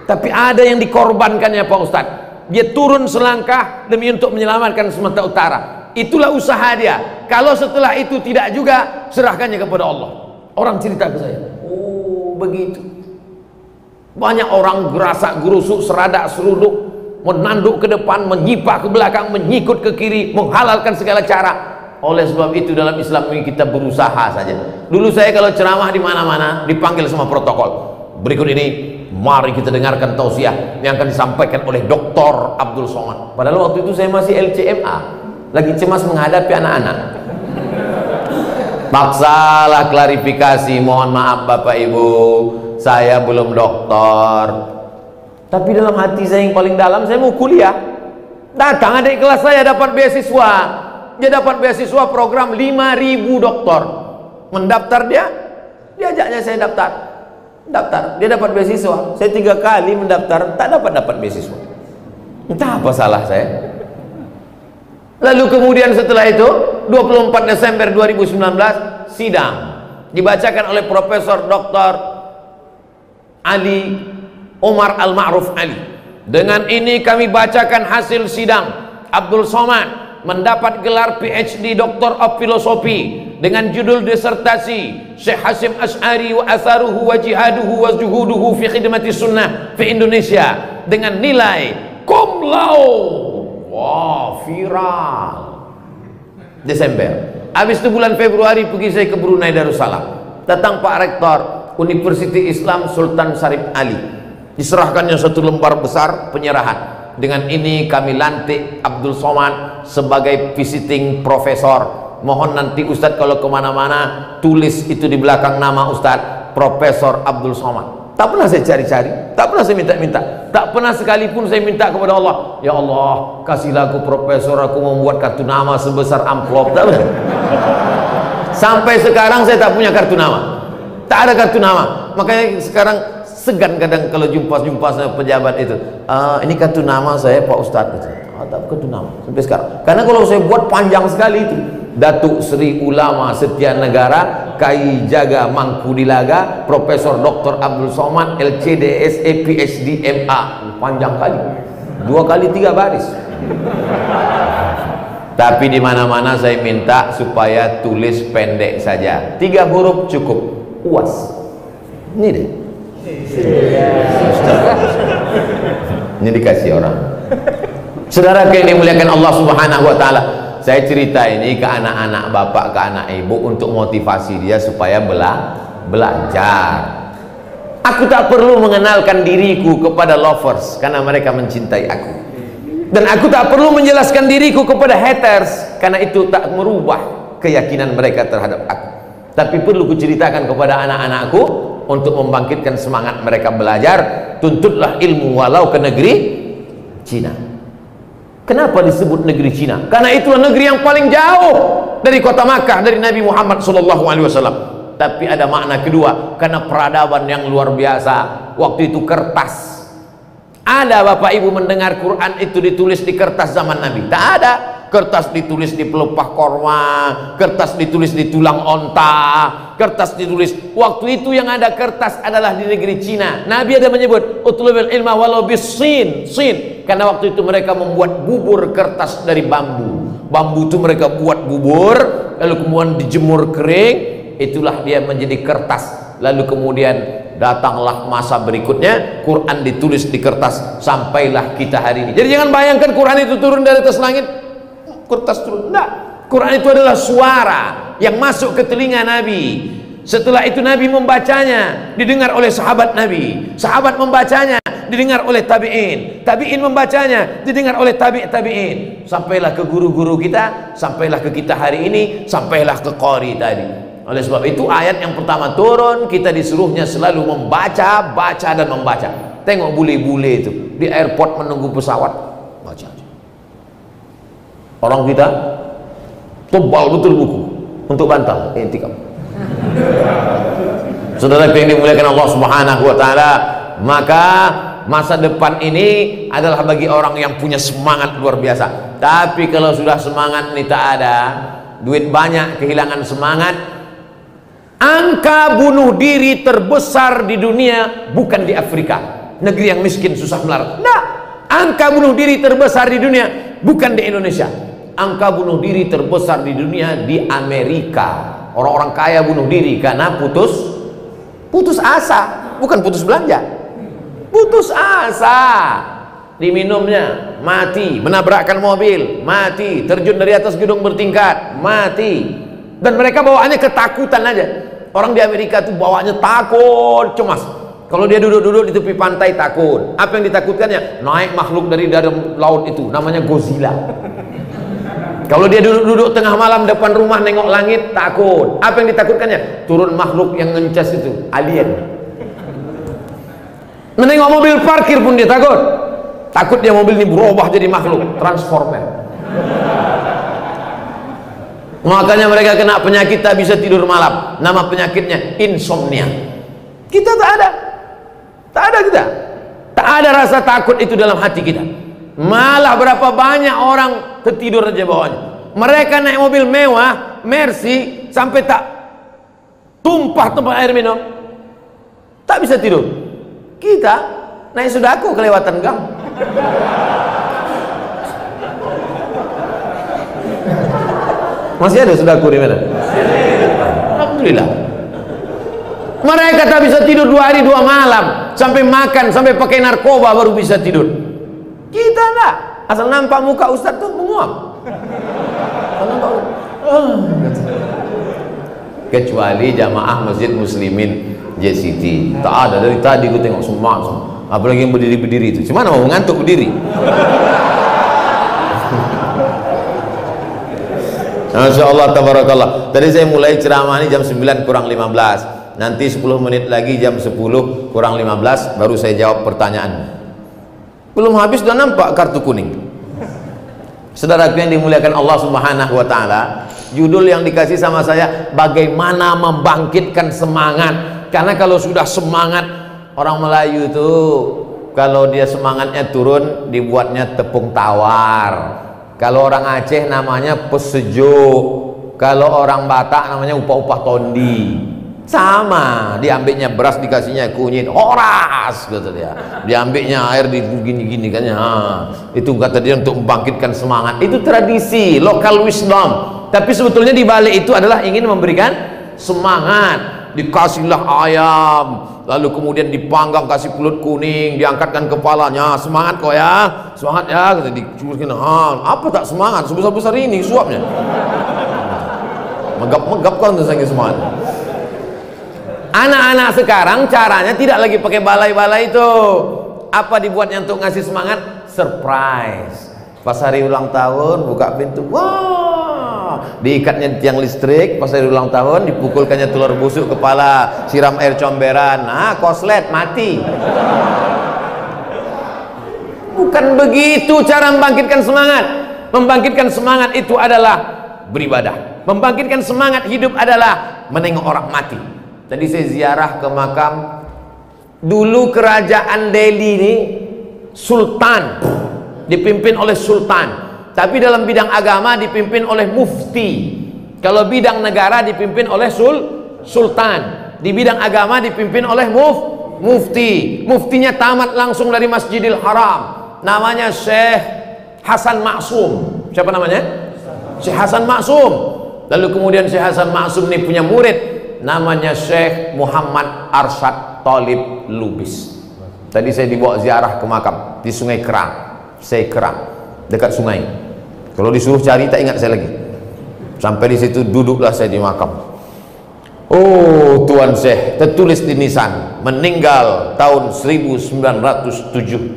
Tapi ada yang dikorbankannya Pak Ustadz. Dia turun selangkah demi untuk menyelamatkan Sumatera Utara. Itulah usaha dia. Kalau setelah itu tidak juga, serahkannya kepada Allah. Orang cerita ke saya, oh begitu. Banyak orang gerasak gerusuk, seradak seruduk, menanduk ke depan, menyipah ke belakang, menyikut ke kiri, menghalalkan segala cara. Oleh sebab itu dalam Islam ini kita berusaha saja. Dulu saya kalau ceramah di mana-mana dipanggil sama protokol. Berikut ini mari kita dengarkan tausiah yang akan disampaikan oleh Dr. Abdul Somad. Padahal waktu itu saya masih LCMA, lagi cemas menghadapi anak-anak. Paksalah klarifikasi, mohon maaf Bapak Ibu, saya belum doktor. Tapi dalam hati saya yang paling dalam, saya mau kuliah. Datang adik kelas saya dapat beasiswa. Dia dapat beasiswa program 5.000 doktor. Mendaftar dia, diajaknya saya daftar. Dia dapat beasiswa. Saya 3 kali mendaftar, tak dapat beasiswa. Entah apa salah saya. Lalu kemudian setelah itu 24 Desember 2019 sidang dibacakan oleh Profesor Dr. Ali Omar Al-Ma'ruf Ali. Dengan ini kami bacakan hasil sidang. Abdul Somad mendapat gelar PhD Doctor of Philosophy dengan judul disertasi Syekh Hasyim Asy'ari wa atharuhu wa jihaduhu wa juhuduhu fi khidmati sunnah fi Indonesia dengan nilai cum laude. Wah, viral. Desember. Habis itu bulan Februari pergi saya ke Brunei Darussalam. Datang Pak Rektor Universiti Islam Sultan Syarif Ali. Diserahkannya satu lembar besar penyerahan. Dengan ini kami lantik Abdul Somad sebagai visiting profesor. Mohon nanti Ustadz kalau kemana-mana tulis itu di belakang nama Ustadz, Profesor Abdul Somad. Tak pernah saya cari-cari, tak pernah saya minta-minta, tak pernah sekalipun saya minta kepada Allah, ya Allah kasihlah aku profesor, aku membuat kartu nama sebesar amplop. Tak pernah. Sampai sekarang saya tak punya kartu nama, tak ada kartu nama. Makanya sekarang segan kadang kalau jumpa sama pejabat itu, ini kartu nama saya Pak Ustadz. Tak kartu nama sampai sekarang. Karena kalau saya buat panjang sekali itu, Datuk Seri Ulama Setia Negara Kai Jaga Mangkudilaga Profesor Dr. Abdul Somad LCD SE PhD MA, panjang kali, 2 kali 3 baris. Tapi di mana-mana saya minta supaya tulis pendek saja, 3 huruf cukup, UAS. Ini deh. Ini dikasih orang. Saudara yang dimuliakan Allah Subhanahu wa taala, saya cerita ini ke anak-anak bapak, ke anak ibu untuk motivasi dia supaya belajar. Aku tak perlu mengenalkan diriku kepada lovers karena mereka mencintai aku. Dan aku tak perlu menjelaskan diriku kepada haters karena itu tak merubah keyakinan mereka terhadap aku. Tapi perlu kuceritakan kepada anak-anakku untuk membangkitkan semangat mereka belajar. Tuntutlah ilmu walau ke negeri Cina. Kenapa disebut negeri Cina? Karena itulah negeri yang paling jauh dari kota Makkah, dari Nabi Muhammad SAW. Tapi ada makna kedua, karena peradaban yang luar biasa. Waktu itu kertas. Ada Bapak Ibu mendengar Quran itu ditulis di kertas zaman Nabi? Tak ada. Kertas ditulis di pelepah korma, kertas ditulis di tulang onta, kertas ditulis. Waktu itu yang ada kertas adalah di negeri Cina. Nabi ada menyebut utlubil ilma walau bisin, sin, karena waktu itu mereka membuat bubur kertas dari bambu. Bambu itu mereka buat bubur, lalu kemudian dijemur kering, itulah dia menjadi kertas. Lalu kemudian datanglah masa berikutnya, Quran ditulis di kertas, sampailah kita hari ini. Jadi jangan bayangkan Quran itu turun dari atas langit, kertas turun. Enggak, Quran itu adalah suara yang masuk ke telinga Nabi. Setelah itu Nabi membacanya, didengar oleh sahabat Nabi. Sahabat membacanya, didengar oleh tabi'in. Tabi'in membacanya, didengar oleh tabi'in. Sampailah ke guru-guru kita, sampailah ke kita hari ini, sampailah ke qari tadi. Oleh sebab itu ayat yang pertama turun, kita disuruhnya selalu membaca, baca dan membaca. Tengok bule-bule itu di airport menunggu pesawat, baca aja. Orang kita tebal betul buku untuk bantal i'tikaf. Saudara yang dimuliakan Allah Subhanahu wa taala, maka masa depan ini adalah bagi orang yang punya semangat luar biasa. Tapi kalau sudah semangat ini tak ada, duit banyak, kehilangan semangat, angka bunuh diri terbesar di dunia bukan di Afrika, negeri yang miskin susah melarat. Nah, angka bunuh diri terbesar di dunia bukan di Indonesia. Angka bunuh diri terbesar di dunia di Amerika. Orang-orang kaya bunuh diri karena putus asa, bukan putus belanja. Putus asa. Diminumnya, mati. Menabrakkan mobil, mati. Terjun dari atas gedung bertingkat, mati. Dan mereka bawaannya ketakutan aja. Orang di Amerika tuh bawaannya takut, cemas. Kalau dia duduk-duduk di tepi pantai takut. Apa yang ditakutkannya? Naik makhluk dari dalam laut itu, namanya Godzilla. Kalau dia duduk-duduk tengah malam depan rumah nengok langit, takut. Apa yang ditakutkannya? Turun makhluk yang ngencas itu, alien. Menengok mobil parkir pun dia takut. Takut dia mobil ini berubah jadi makhluk, transformer. Makanya mereka kena penyakit tak bisa tidur malam. Nama penyakitnya insomnia. Kita tak ada. Tak ada kita. Tak ada rasa takut itu dalam hati kita. Malah berapa banyak orang tertidur aja bawahnya. Mereka naik mobil mewah, Mercy, sampai tak tumpah tempat air minum, tak bisa tidur. Kita naik Sudako kelewatan gang. Masih ada Sudako di mana? Alhamdulillah. Mereka tak bisa tidur 2 hari 2 malam, sampai makan, sampai pakai narkoba baru bisa tidur. Kita enggak, asal nampak muka ustaz tuh menguap. Kecuali jamaah Masjid Muslimin JCT. Tak ada, dari tadi gue tengok semua. Apalagi yang berdiri-berdiri itu. Cuma mau ngantuk berdiri. Masya Allah, tabarakallah. Tadi saya mulai ceramah ini jam 9 kurang 15. Nanti 10 menit lagi jam 10 kurang 15 baru saya jawab pertanyaan. Belum habis sudah nampak kartu kuning. Saudaraku yang dimuliakan Allah Subhanahu wa taala, judul yang dikasih sama saya, bagaimana membangkitkan semangat. Karena kalau sudah semangat, orang Melayu itu kalau dia semangatnya turun dibuatnya tepung tawar. Kalau orang Aceh namanya pesejuk. Kalau orang Batak namanya upah-upah tondi. Sama, diambilnya beras dikasihnya kunyit, oras kata dia. Diambilnya air di gini-gini kan ya. Itu kata dia untuk membangkitkan semangat. Itu tradisi, local wisdom. Tapi sebetulnya di balik itu adalah ingin memberikan semangat. Dikasihlah ayam, lalu kemudian dipanggang kasih kulit kuning, diangkatkan kepalanya. Semangat kok ya, semangat ya, kata dicuruskan. Apa tak semangat? Sebesar-besar ini suapnya. Megap-megap kan tuh saking semangat. Anak-anak sekarang caranya tidak lagi pakai balai-balai itu. Apa dibuatnya untuk ngasih semangat? Surprise. Pas hari ulang tahun buka pintu, wah, diikatnya di tiang listrik. Pas hari ulang tahun dipukulkannya telur busuk kepala, siram air comberan, nah koslet mati. Bukan begitu cara membangkitkan semangat. Membangkitkan semangat itu adalah beribadah. Membangkitkan semangat hidup adalah menengok orang mati. Tadi saya ziarah ke makam. Dulu kerajaan Delhi ini sultan, dipimpin oleh sultan. Tapi dalam bidang agama dipimpin oleh mufti. Kalau bidang negara dipimpin oleh sultan. Di bidang agama dipimpin oleh mufti. Muftinya tamat langsung dari Masjidil Haram, namanya Syekh Hasan Maksum. Siapa namanya? Syekh Hasan Maksum. Lalu kemudian Syekh Hasan Maksum ini punya murid namanya Syekh Muhammad Arsyad Thalib Lubis. Tadi saya dibawa ziarah ke makam di Sungai Kerang, dekat sungai. Kalau disuruh cari tak ingat saya lagi. Sampai di situ duduklah saya di makam. Oh, Tuan Syekh, tertulis di nisan, meninggal tahun 1972.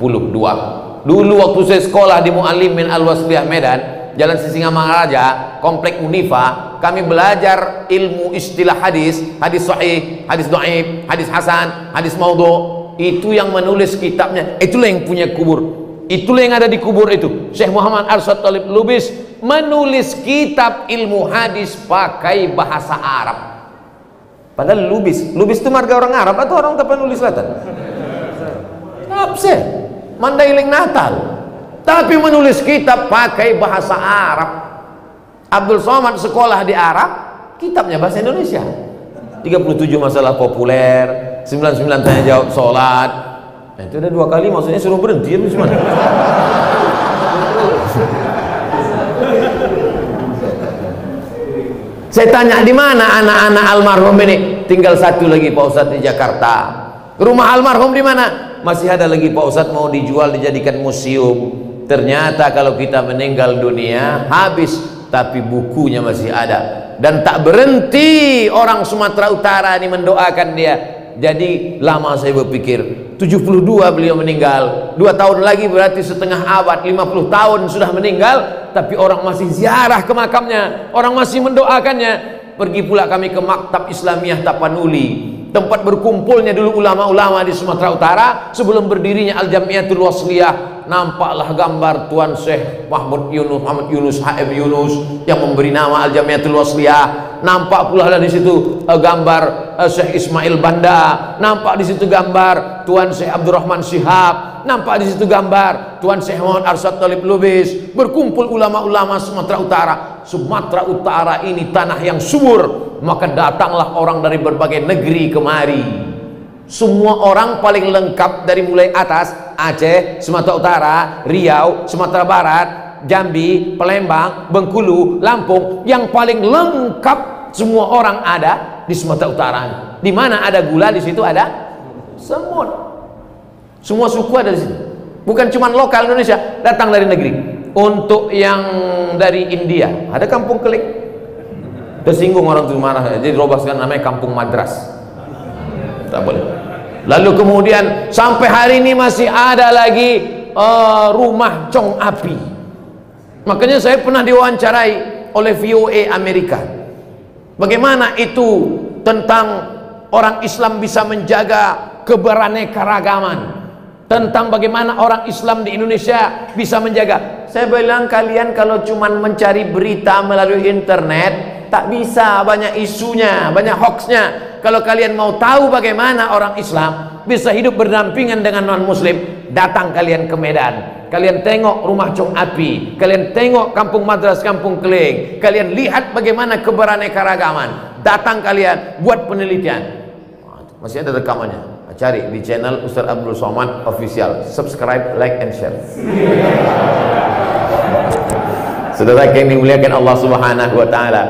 Dulu waktu saya sekolah di Muallimin Al-Wasliyah Medan, Jalan Sisingamangaraja, Komplek Unifa, kami belajar ilmu istilah hadis, hadis sahih, hadis dhaif, hadis hasan, hadis maudhu. Itu yang menulis kitabnya, itulah yang punya kubur, itulah yang ada di kubur itu. Syekh Muhammad Arsyad Thalib Lubis menulis kitab ilmu hadis pakai bahasa Arab. Padahal Lubis itu marga orang Arab atau orang Tapanuli Selatan? Absen, Mandailing Natal. Tapi menulis kitab pakai bahasa Arab. Abdul Somad sekolah di Arab, kitabnya bahasa Indonesia. 37 masalah populer, 99 tanya jawab sholat. Nah, itu udah 2 kali, maksudnya suruh berhenti ya gimana? Saya tanya di mana anak-anak almarhum ini? Tinggal 1 lagi Pak Ustadz di Jakarta. Rumah almarhum di mana? Masih ada lagi Pak Ustadz, mau dijual dijadikan museum. Ternyata kalau kita meninggal dunia habis, tapi bukunya masih ada. Dan tak berhenti orang Sumatera Utara ini mendoakan dia. Jadi lama saya berpikir, 72 beliau meninggal, 2 tahun lagi berarti setengah abad, 50 tahun sudah meninggal, tapi orang masih ziarah ke makamnya, orang masih mendoakannya. Pergi pula kami ke Maktab Islamiyah Tapanuli, tempat berkumpulnya dulu ulama-ulama di Sumatera Utara sebelum berdirinya Al-Jamiatul Wasliyah. Nampaklah gambar Tuan Syekh Muhammad Yunus HM Yunus yang memberi nama Al-Jamiatul Wasliyah. Nampak pula di situ gambar Syekh Ismail Banda. Nampak di situ gambar Tuan Syekh Abdurrahman Syihab. Nampak di situ gambar Tuan Syekh Muhammad Arsyad Thalib Lubis. Berkumpul ulama-ulama Sumatera Utara. Sumatera Utara ini tanah yang subur, maka datanglah orang dari berbagai negeri kemari. Semua orang paling lengkap dari mulai atas, Aceh, Sumatera Utara, Riau, Sumatera Barat, Jambi, Palembang, Bengkulu, Lampung, yang paling lengkap semua orang ada di Sumatera Utara. Di mana ada gula, di situ ada semut. Semua suku ada di situ. Bukan cuma lokal Indonesia, datang dari negeri. Untuk yang dari India, ada kampung Kelik. Tersinggung orang itu marah, jadi robaskan namanya Kampung Madras. Tak boleh. Lalu kemudian sampai hari ini masih ada lagi rumah Chong Api. Makanya saya pernah diwawancarai oleh VOA Amerika. Bagaimana itu tentang orang Islam bisa menjaga keberaneka-ragaman, tentang bagaimana orang Islam di Indonesia bisa menjaga. Saya bilang, kalian kalau cuman mencari berita melalui internet tak bisa, banyak isunya, banyak hoaxnya. Kalau kalian mau tahu bagaimana orang Islam bisa hidup berdampingan dengan non-muslim, datang kalian ke Medan, kalian tengok rumah Chong Api, kalian tengok kampung Madras, kampung Keling, kalian lihat bagaimana keberaneka-ragaman. Datang kalian buat penelitian. Masih ada rekamannya, cari di channel Ustaz Abdul Somad Official. Subscribe, like, and share. Saudara yang dimuliakan Allah Subhanahu wa Ta'ala,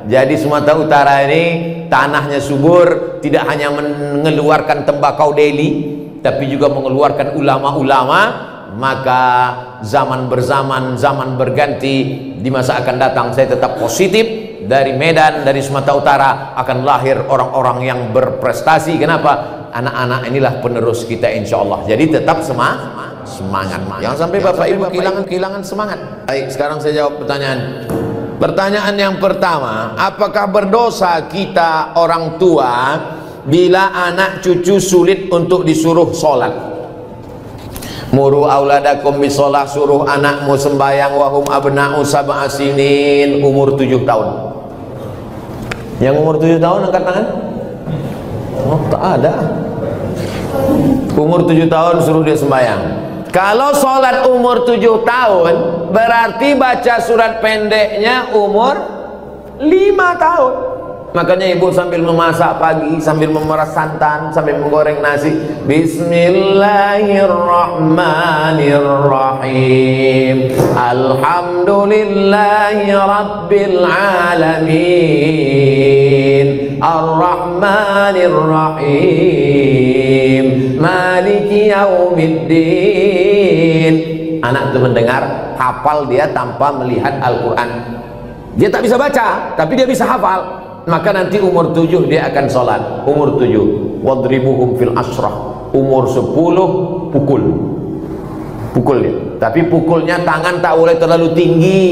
jadi Sumatera Utara ini tanahnya subur, tidak hanya mengeluarkan tembakau daily, tapi juga mengeluarkan ulama-ulama. Maka zaman berzaman, zaman berganti, di masa akan datang saya tetap positif. Dari Medan, dari Sumatera Utara akan lahir orang-orang yang berprestasi. Kenapa? Anak-anak inilah penerus kita insya Allah. Jadi tetap semangat. Jangan sampai Bapak Ibu kehilangan semangat. Baik, sekarang saya jawab pertanyaan. Pertanyaan yang pertama, apakah berdosa kita orang tua bila anak cucu sulit untuk disuruh sholat? Muru auladakum bisolah, suruh anakmu sembahyang wahum abna'u sab'a sinin, umur 7 tahun. Yang umur 7 tahun angkat tangan? Oh, tak ada. Umur 7 tahun suruh dia sembahyang. Kalau sholat umur 7 tahun, berarti baca surat pendeknya umur 5 tahun. Makanya ibu sambil memasak pagi, sambil memeras santan, sambil menggoreng nasi, Bismillahirrahmanirrahim, Alhamdulillahi Rabbil Alamin, Ar-Rahmanirrahim, Maliki Yaumiddin. Anak itu mendengar, hafal dia tanpa melihat Al-Quran. Dia tak bisa baca, tapi dia bisa hafal. Maka nanti umur 7 dia akan sholat. Umur 7, wadribuhum fil ashrah. Umur 10 pukul dia. Tapi pukulnya tangan tak boleh terlalu tinggi,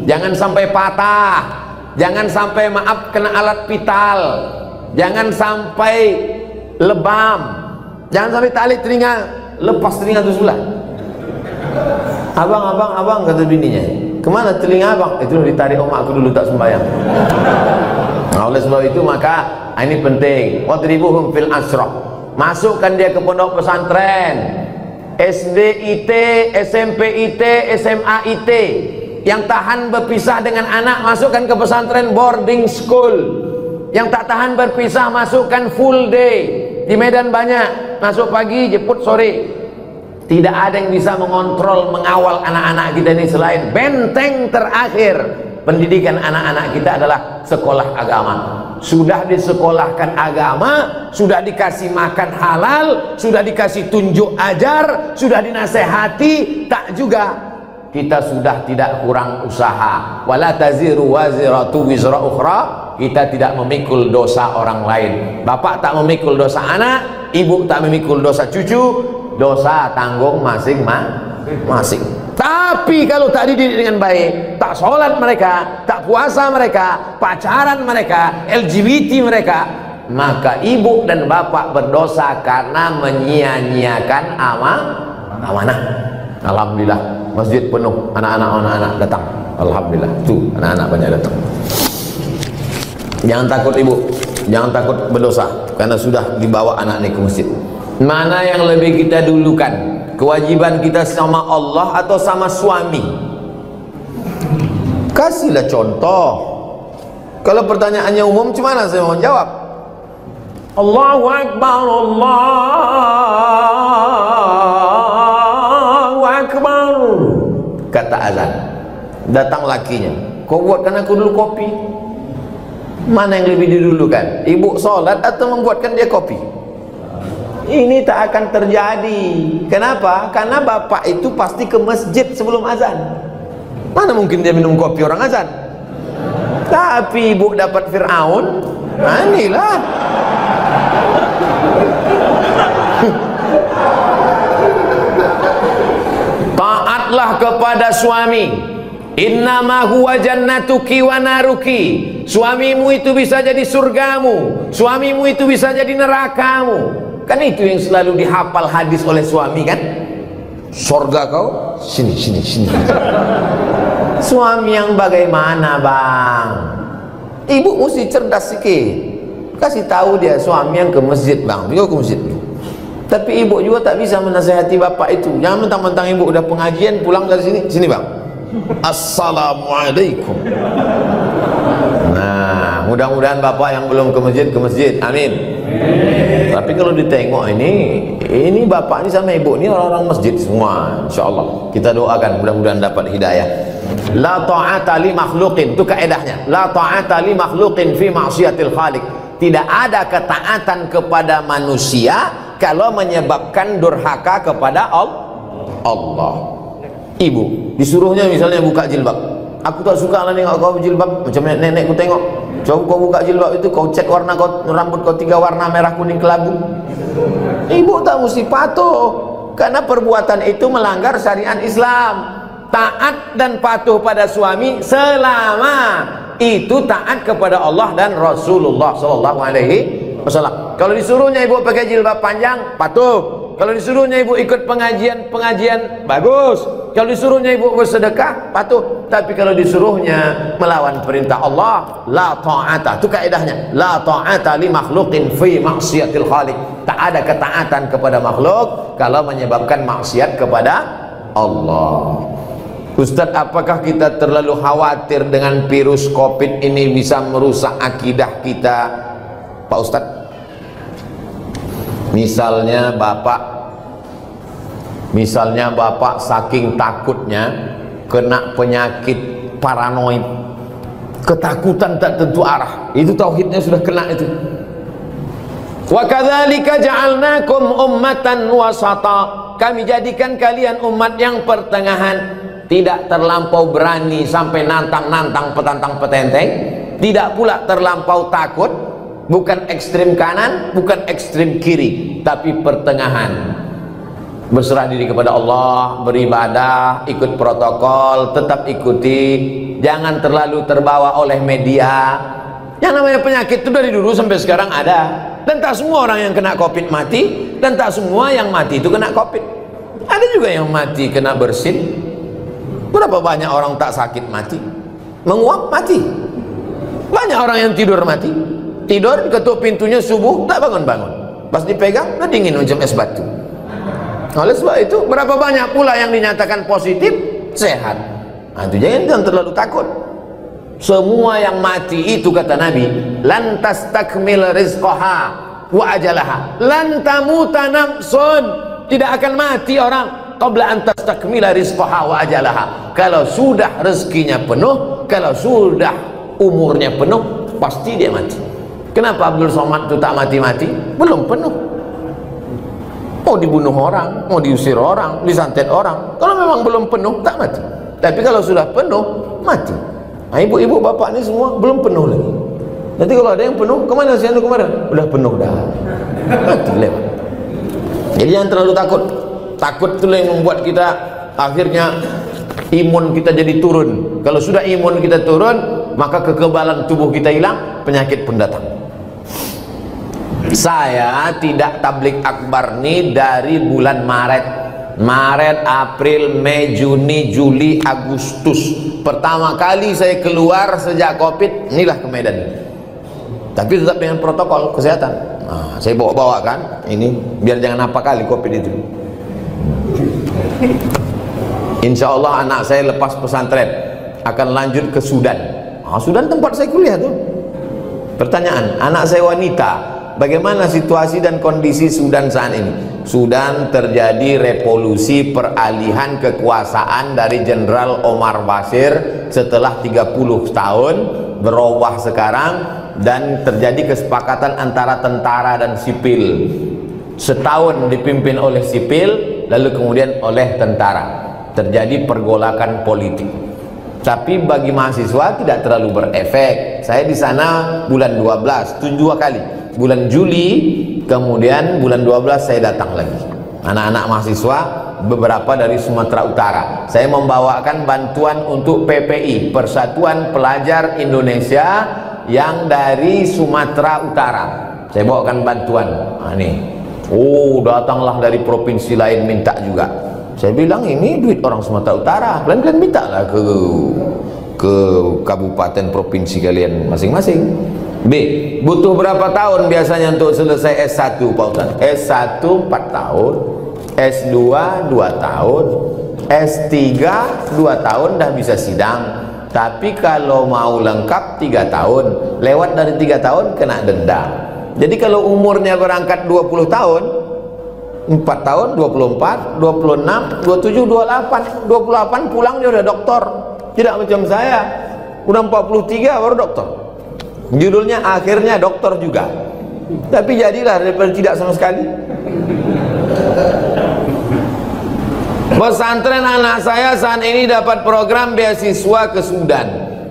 jangan sampai patah, jangan sampai maaf kena alat vital, jangan sampai lebam, jangan sampai tali telinga lepas telinga itu sebelah. Abang, kata bininya, kemana telinga abang? Itu ditarik omakku dulu tak sembahyang. Nah, oleh sebab itu maka ini penting. Wadribuhum fil asrah. Masukkan dia ke pondok pesantren, SD IT, SMP IT, SMA IT. Yang tahan berpisah dengan anak, masukkan ke pesantren boarding school. Yang tak tahan berpisah, masukkan full day. Di Medan banyak, masuk pagi, jemput sore. Tidak ada yang bisa mengontrol, mengawal anak-anak kita ini selain benteng terakhir pendidikan anak-anak kita adalah sekolah agama. Sudah disekolahkan agama, sudah dikasih makan halal, sudah dikasih tunjuk ajar, sudah dinasehati, tak juga kita sudah tidak kurang usaha. Wala taziru waziratu wizra ukhra. Kita tidak memikul dosa orang lain. Bapak tak memikul dosa anak, ibu tak memikul dosa cucu. Dosa tanggung masing-masing. Tapi kalau tak dididik dengan baik, tak sholat mereka, tak puasa mereka, pacaran mereka, LGBT mereka, maka ibu dan bapak berdosa karena menyia-nyiakan amanah. Alhamdulillah, masjid penuh, anak-anak datang. Alhamdulillah, tuh anak-anak banyak datang. Jangan takut ibu, jangan takut berdosa karena sudah dibawa anak ini ke masjid. Mana yang lebih kita dulukan, kewajiban kita sama Allah atau sama suami? Kasihlah contoh. Kalau pertanyaannya umum, gimana saya mau jawab? Allahu Akbar, Allahu Akbar, kata azan. Datang lakinya, kau buatkan aku dulu kopi. Mana yang lebih didulukan? Ibu sholat atau membuatkan dia kopi? Ini tak akan terjadi. Kenapa? Karena bapak itu pasti ke masjid sebelum azan. Mana mungkin dia minum kopi orang azan? Tapi ibu dapat Fir'aun. Nah inilah. Taatlah kepada suami. Innama huwa jannatuki wa naruki. Suamimu itu bisa jadi surgamu, suamimu itu bisa jadi nerakamu. Kan itu yang selalu dihafal hadis oleh suami kan? Surga kau sini. Suami yang bagaimana bang? Ibu mesti cerdas sikit. Kasih tahu dia suami yang ke masjid bang, dia ke masjid. Tapi ibu juga tak bisa menasihati bapak itu. Jangan mentang-mentang ibu udah pengajian pulang dari sini bang. Assalamualaikum. Nah, mudah-mudahan bapak yang belum ke masjid, amin. Tapi kalau ditengok ini bapak ini sama ibu ini orang-orang masjid semua, insyaallah. Kita doakan mudah-mudahan dapat hidayah. La ta'ata li makhluqin, itu kaedahnya. La ta'ata li makhluqin fi ma'siyatil khaliq. Tidak ada ketaatan kepada manusia kalau menyebabkan durhaka kepada Allah. Ibu disuruhnya misalnya buka jilbab, aku tak suka lah nengok kau jilbab macam nenekku tengok. Coba kau buka jilbab itu, kau cek warna kau, rambut kau 3 warna, merah kuning kelabu. Ibu tak mesti patuh karena perbuatan itu melanggar syariat Islam. Taat dan patuh pada suami selama itu taat kepada Allah dan Rasulullah SAW. Kalau disuruhnya ibu pakai jilbab panjang, patuh. Kalau disuruhnya ibu ikut pengajian, bagus. Kalau disuruhnya ibu bersedekah, patuh. Tapi kalau disuruhnya melawan perintah Allah, la ta'ata. Itu kaidahnya. La ta'ata li makhluqin fi maksiatil khaliq. Tak ada ketaatan kepada makhluk kalau menyebabkan maksiat kepada Allah. Ustadz, apakah kita terlalu khawatir dengan virus COVID ini bisa merusak akidah kita, Pak Ustadz? Misalnya bapak saking takutnya kena penyakit paranoid, ketakutan tak tentu arah, itu tauhidnya sudah kena itu. Wa kadzalika ja'alnakum ummatan wasata, kami jadikan kalian umat yang pertengahan, tidak terlampau berani sampai nantang-nantang petantang petenteng, tidak pula terlampau takut, bukan ekstrim kanan, bukan ekstrim kiri, tapi pertengahan. Berserah diri kepada Allah, beribadah, ikut protokol, tetap ikuti, jangan terlalu terbawa oleh media. Yang namanya penyakit itu dari dulu sampai sekarang ada, dan tak semua orang yang kena COVID mati, dan tak semua yang mati itu kena COVID. Ada juga yang mati kena bersin. Berapa banyak orang tak sakit mati, menguap mati. Banyak orang yang tidur mati, tidur ketuk pintunya subuh tak bangun-bangun, pas dipegang udah dingin macam es batu. Oleh sebab itu berapa banyak pula yang dinyatakan positif sehat. Nah, itu jangan terlalu takut. Semua yang mati itu kata Nabi, lan tastakmil rizqaha wa ajalaha, lan tamuta nafsun, tidak akan mati orang qabla an tastakmila rizqaha wa ajalaha. Kalau sudah rezekinya penuh, kalau sudah umurnya penuh, pasti dia mati. Kenapa Abdul Somad itu tak mati-mati? Belum penuh. Mau dibunuh orang, mau diusir orang, disantet orang, kalau memang belum penuh tak mati. Tapi kalau sudah penuh, mati. Nah, ibu-ibu bapak ini semua belum penuh lagi. Nanti kalau ada yang penuh, kemana si anu kemarin? Udah penuh dah, mati lewat. Jadi jangan terlalu takut. Takut itulah yang membuat kita akhirnya imun kita jadi turun. Kalau sudah imun kita turun, maka kekebalan tubuh kita hilang, penyakit pun datang. Saya tidak tablik akbar nih dari bulan Maret, April, Mei, Juni, Juli, Agustus. Pertama kali saya keluar sejak COVID, inilah ke Medan. Tapi tetap dengan protokol kesehatan. Nah, saya bawa-bawa kan ini biar jangan apa kali COVID itu. Insya Allah anak saya lepas pesantren akan lanjut ke Sudan. Sudan tempat saya kuliah tuh. Pertanyaan, anak saya wanita, bagaimana situasi dan kondisi Sudan saat ini? Sudan terjadi revolusi peralihan kekuasaan dari Jenderal Omar Bashir setelah 30 tahun berubah sekarang, dan terjadi kesepakatan antara tentara dan sipil. Setahun dipimpin oleh sipil, lalu kemudian oleh tentara. Terjadi pergolakan politik. Tapi bagi mahasiswa tidak terlalu berefek. Saya di sana bulan 12, 7 kali. Bulan Juli, kemudian bulan 12 saya datang lagi. Anak-anak mahasiswa beberapa dari Sumatera Utara. Saya membawakan bantuan untuk PPI, Persatuan Pelajar Indonesia yang dari Sumatera Utara. Saya bawakan bantuan. Nah, nih. Datanglah dari provinsi lain minta juga. Saya bilang ini duit orang Sumatera Utara, kalian minta lah ke kabupaten provinsi kalian masing-masing. B, butuh berapa tahun biasanya untuk selesai S1 Pak Ustaz? S1 4 tahun, S2 2 tahun, S3 2 tahun dah bisa sidang. Tapi kalau mau lengkap 3 tahun, lewat dari 3 tahun kena denda. Jadi kalau umurnya berangkat 20 tahun, 4 tahun, 24, 26, 27, 28 28 pulang dia udah doktor. Tidak macam saya, udah 43 baru doktor. Judulnya akhirnya doktor juga. Tapi jadilah daripada tidak sama sekali. Pesantren anak saya saat ini dapat program beasiswa ke Sudan.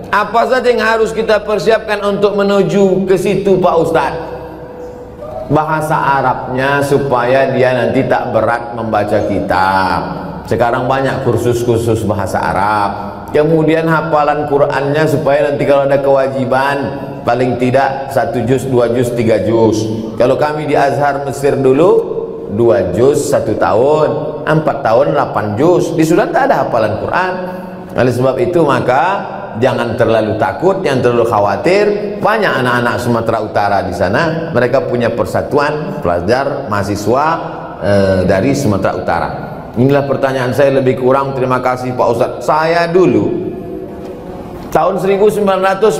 Apa saja yang harus kita persiapkan untuk menuju ke situ Pak Ustadz? Bahasa Arabnya supaya dia nanti tak berat membaca kitab. Sekarang banyak kursus-kursus bahasa Arab. Kemudian hafalan Qurannya supaya nanti kalau ada kewajiban paling tidak 1 juz, 2 juz, 3 juz. Kalau kami di Azhar Mesir dulu 2 juz 1 tahun, 4 tahun 8 juz. Di Sudan tak ada hafalan Quran. Oleh sebab itu maka jangan terlalu takut, jangan terlalu khawatir. Banyak anak-anak Sumatera Utara di sana, mereka punya persatuan pelajar mahasiswa dari Sumatera Utara. Inilah pertanyaan saya lebih kurang. Terima kasih Pak Ustadz. Saya dulu tahun 1993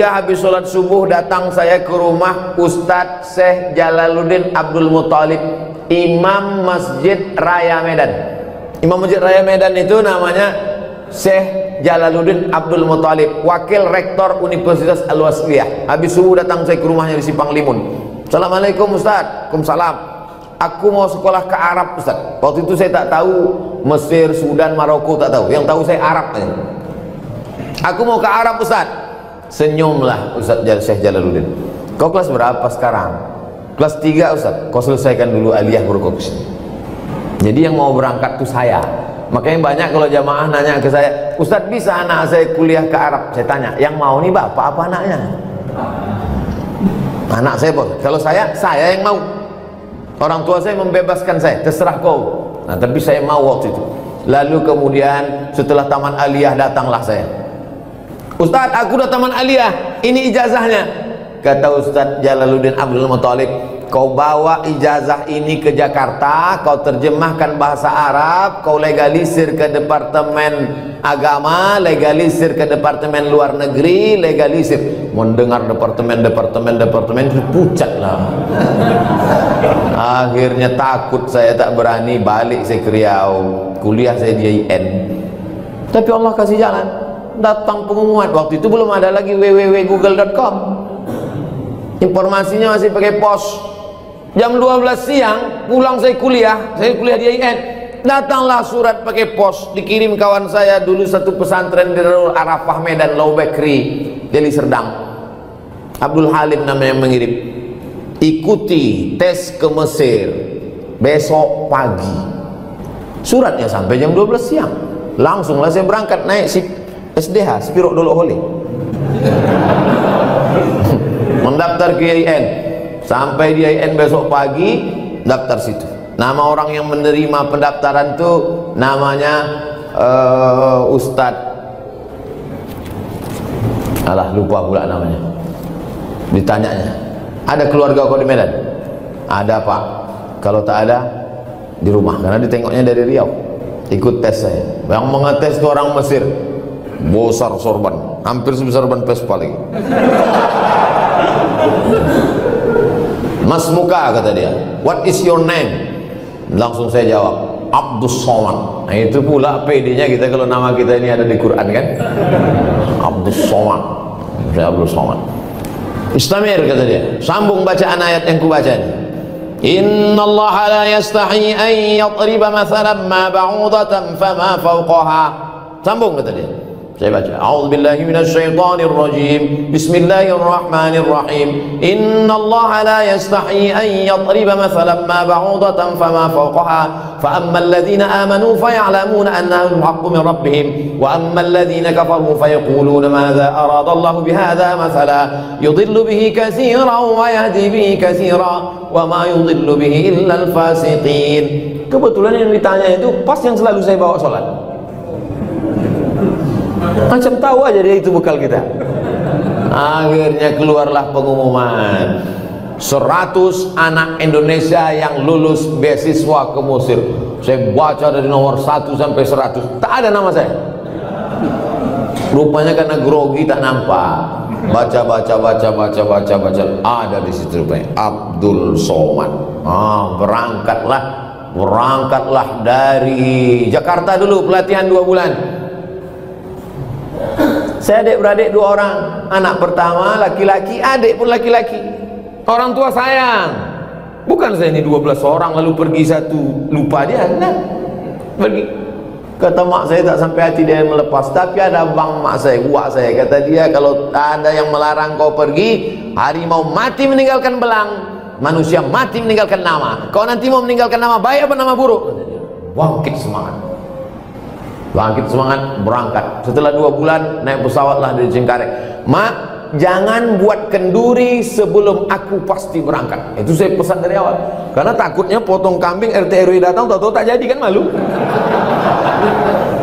habis sholat subuh datang saya ke rumah Ustadz Syekh Jalaluddin Abdul Muthalib, Imam Masjid Raya Medan. Imam Masjid Raya Medan itu namanya Syekh Jalaluddin Abdul Muthalib, wakil rektor Universitas Al-Wasliyah. Habis subuh datang saya ke rumahnya di Simpang Limun. Assalamualaikum Ustadz. Waalaikumsalam. Aku mau sekolah ke Arab Ustadz. Waktu itu saya tak tahu Mesir, Sudan, Maroko, tak tahu. Yang tahu saya Arab aja. Aku mau ke Arab Ustadz. Senyumlah Ustadz Syekh Jalaluddin. Kau kelas berapa sekarang? Kelas 3 Ustadz. Kau selesaikan dulu aliyah baru kau kesini. Jadi yang mau berangkat itu saya. Makanya banyak kalau jamaah nanya ke saya, Ustadz bisa anak saya kuliah ke Arab? Saya tanya, yang mau nih bapak apa anaknya? Anak saya bos. Kalau saya yang mau. Orang tua saya membebaskan saya, terserah kau. Nah, tapi saya mau waktu itu. Lalu kemudian setelah taman aliyah datanglah saya. Ustadz, aku udah taman aliyah, ini ijazahnya. Kata Ustadz Jalaluddin Abdul Muthalib, kau bawa ijazah ini ke Jakarta, kau terjemahkan bahasa Arab, kau legalisir ke Departemen Agama, legalisir ke Departemen Luar Negeri, legalisir. Mendengar departemen itu pucat lah. Akhirnya takut saya, tak berani balik saya ke Riau. Kuliah saya di IAIN. Tapi Allah kasih jalan. Datang pengumuman. Waktu itu belum ada lagi www.google.com. Informasinya masih pakai pos. Jam 12 siang pulang saya kuliah di IAIN. Datanglah surat pakai pos, dikirim kawan saya dulu satu pesantren di Darul Arafah Medan, Lau Bekri, Deli Serdang. Abdul Halim namanya yang mengirim. Ikuti tes ke Mesir besok pagi. Suratnya sampai jam 12 siang. Langsunglah saya berangkat naik SDH, Spiro Dolo Hole. Mendaftar ke IAIN. Sampai di IAIN besok pagi, daftar situ. Nama orang yang menerima pendaftaran itu namanya Ustadz, alah lupa pula namanya. Ditanyanya, ada keluarga kau di Medan? Ada Pak. Kalau tak ada, di rumah. Karena ditengoknya dari Riau. Ikut tes saya. Yang mengetes itu orang Mesir, besar sorban, hampir sebesar ban Vespa lagi. Mas Muka, kata dia, what is your name? Langsung saya jawab, Abdul Somad. Nah, itu pula PD-nya kita kalau nama kita ini ada di Quran kan. Abdul Somad. Saya Abdul Somad. Istamir, kata dia, sambung bacaan ayat yang kubaca ini. Inna Allah la yastahi an yadriba mathalan ma ba'udatan fama fawqaha. Sambung, kata dia. Saya baca, a'udzubillahi minasyaitonir rajim, bismillahirrahmanirrahim. Innallaha la yastahi an yadriba mathalan ma ba'udatan fama fawqaha, fa ammal ladzina amanu faya'lamuna annahu al-haqqu min rabbihim, wa ammal ladzina kafaru fayaquluna madza arada Allahu bihadza mathala yudhillu bihi katsiran wa yahdi bihi katsiran wa ma yudhillu bihi illa al-fasiqin. Kebetulan yang ditanya itu pas yang selalu saya bawa sholat. Macam tahu aja dia itu bekal kita. Akhirnya keluarlah pengumuman 100 anak Indonesia yang lulus beasiswa ke Mesir. Saya baca dari nomor 1 sampai 100, tak ada nama saya. Rupanya karena grogi tak nampak. Baca, ada di situ rupanya Abdul Somad. Berangkatlah dari Jakarta dulu, pelatihan 2 bulan. Saya adik-beradik 2 orang. Anak pertama laki-laki, adik pun laki-laki. Orang tua sayang. Bukan saya ini 12 orang lalu pergi satu, lupa dia. Nah, pergi. Kata mak saya tak sampai hati dia melepas. Tapi ada bang mak saya, uak saya, kata dia, kalau ada yang melarang kau pergi, harimau mati meninggalkan belang, manusia mati meninggalkan nama. Kau nanti mau meninggalkan nama baik apa nama buruk? Bangkit semangat, berangkat. Setelah 2 bulan naik pesawat lah dari Cengkareng. Mak, jangan buat kenduri sebelum aku pasti berangkat. Itu saya pesan dari awal. Karena takutnya potong kambing RT RW datang, tahu-tahu tak jadi kan, malu.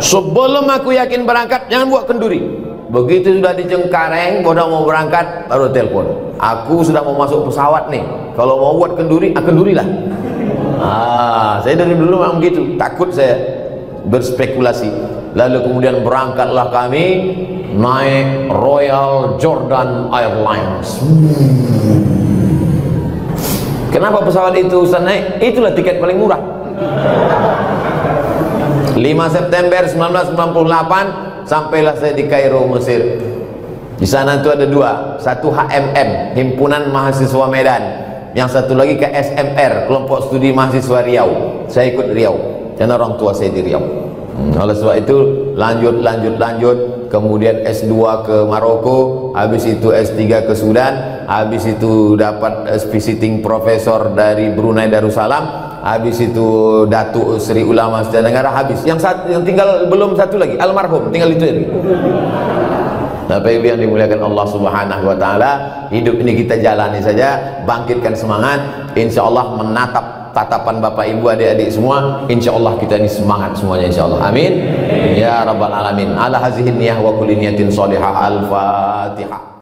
Sebelum aku yakin berangkat, jangan buat kenduri. Begitu sudah di Cengkareng, udah mau berangkat, baru telepon. Aku sudah mau masuk pesawat nih. Kalau mau buat kenduri, kendurilah. Saya dari dulu memang begitu, takut saya berspekulasi. Lalu kemudian berangkatlah kami naik Royal Jordan Airlines. Kenapa pesawat itu Ustaz naik? Itulah tiket paling murah. 5 September 1998 sampailah saya di Kairo, Mesir. Di sana itu ada dua, satu HMM, Himpunan Mahasiswa Medan, yang satu lagi ke SMR, Kelompok Studi Mahasiswa Riau. Saya ikut Riau, karena orang tua saya di Riau. Oleh sebab itu lanjut, kemudian S2 ke Maroko, habis itu S3 ke Sudan, habis itu dapat visiting profesor dari Brunei Darussalam, habis itu Datuk Seri Ulama Setenggara, habis. Yang tinggal belum satu lagi, almarhum, tinggal itu lagi. Bapak Ibu yang dimuliakan Allah Subhanahu wa taala, hidup ini kita jalani saja, bangkitkan semangat, insyaallah menatap tatapan Bapak Ibu adik-adik semua, insyaallah kita ini semangat semuanya insyaallah. Amin. Ya rabbal alamin. Ala hazihi niyah wa kulli niyatin shalihah. Al-Fatihah.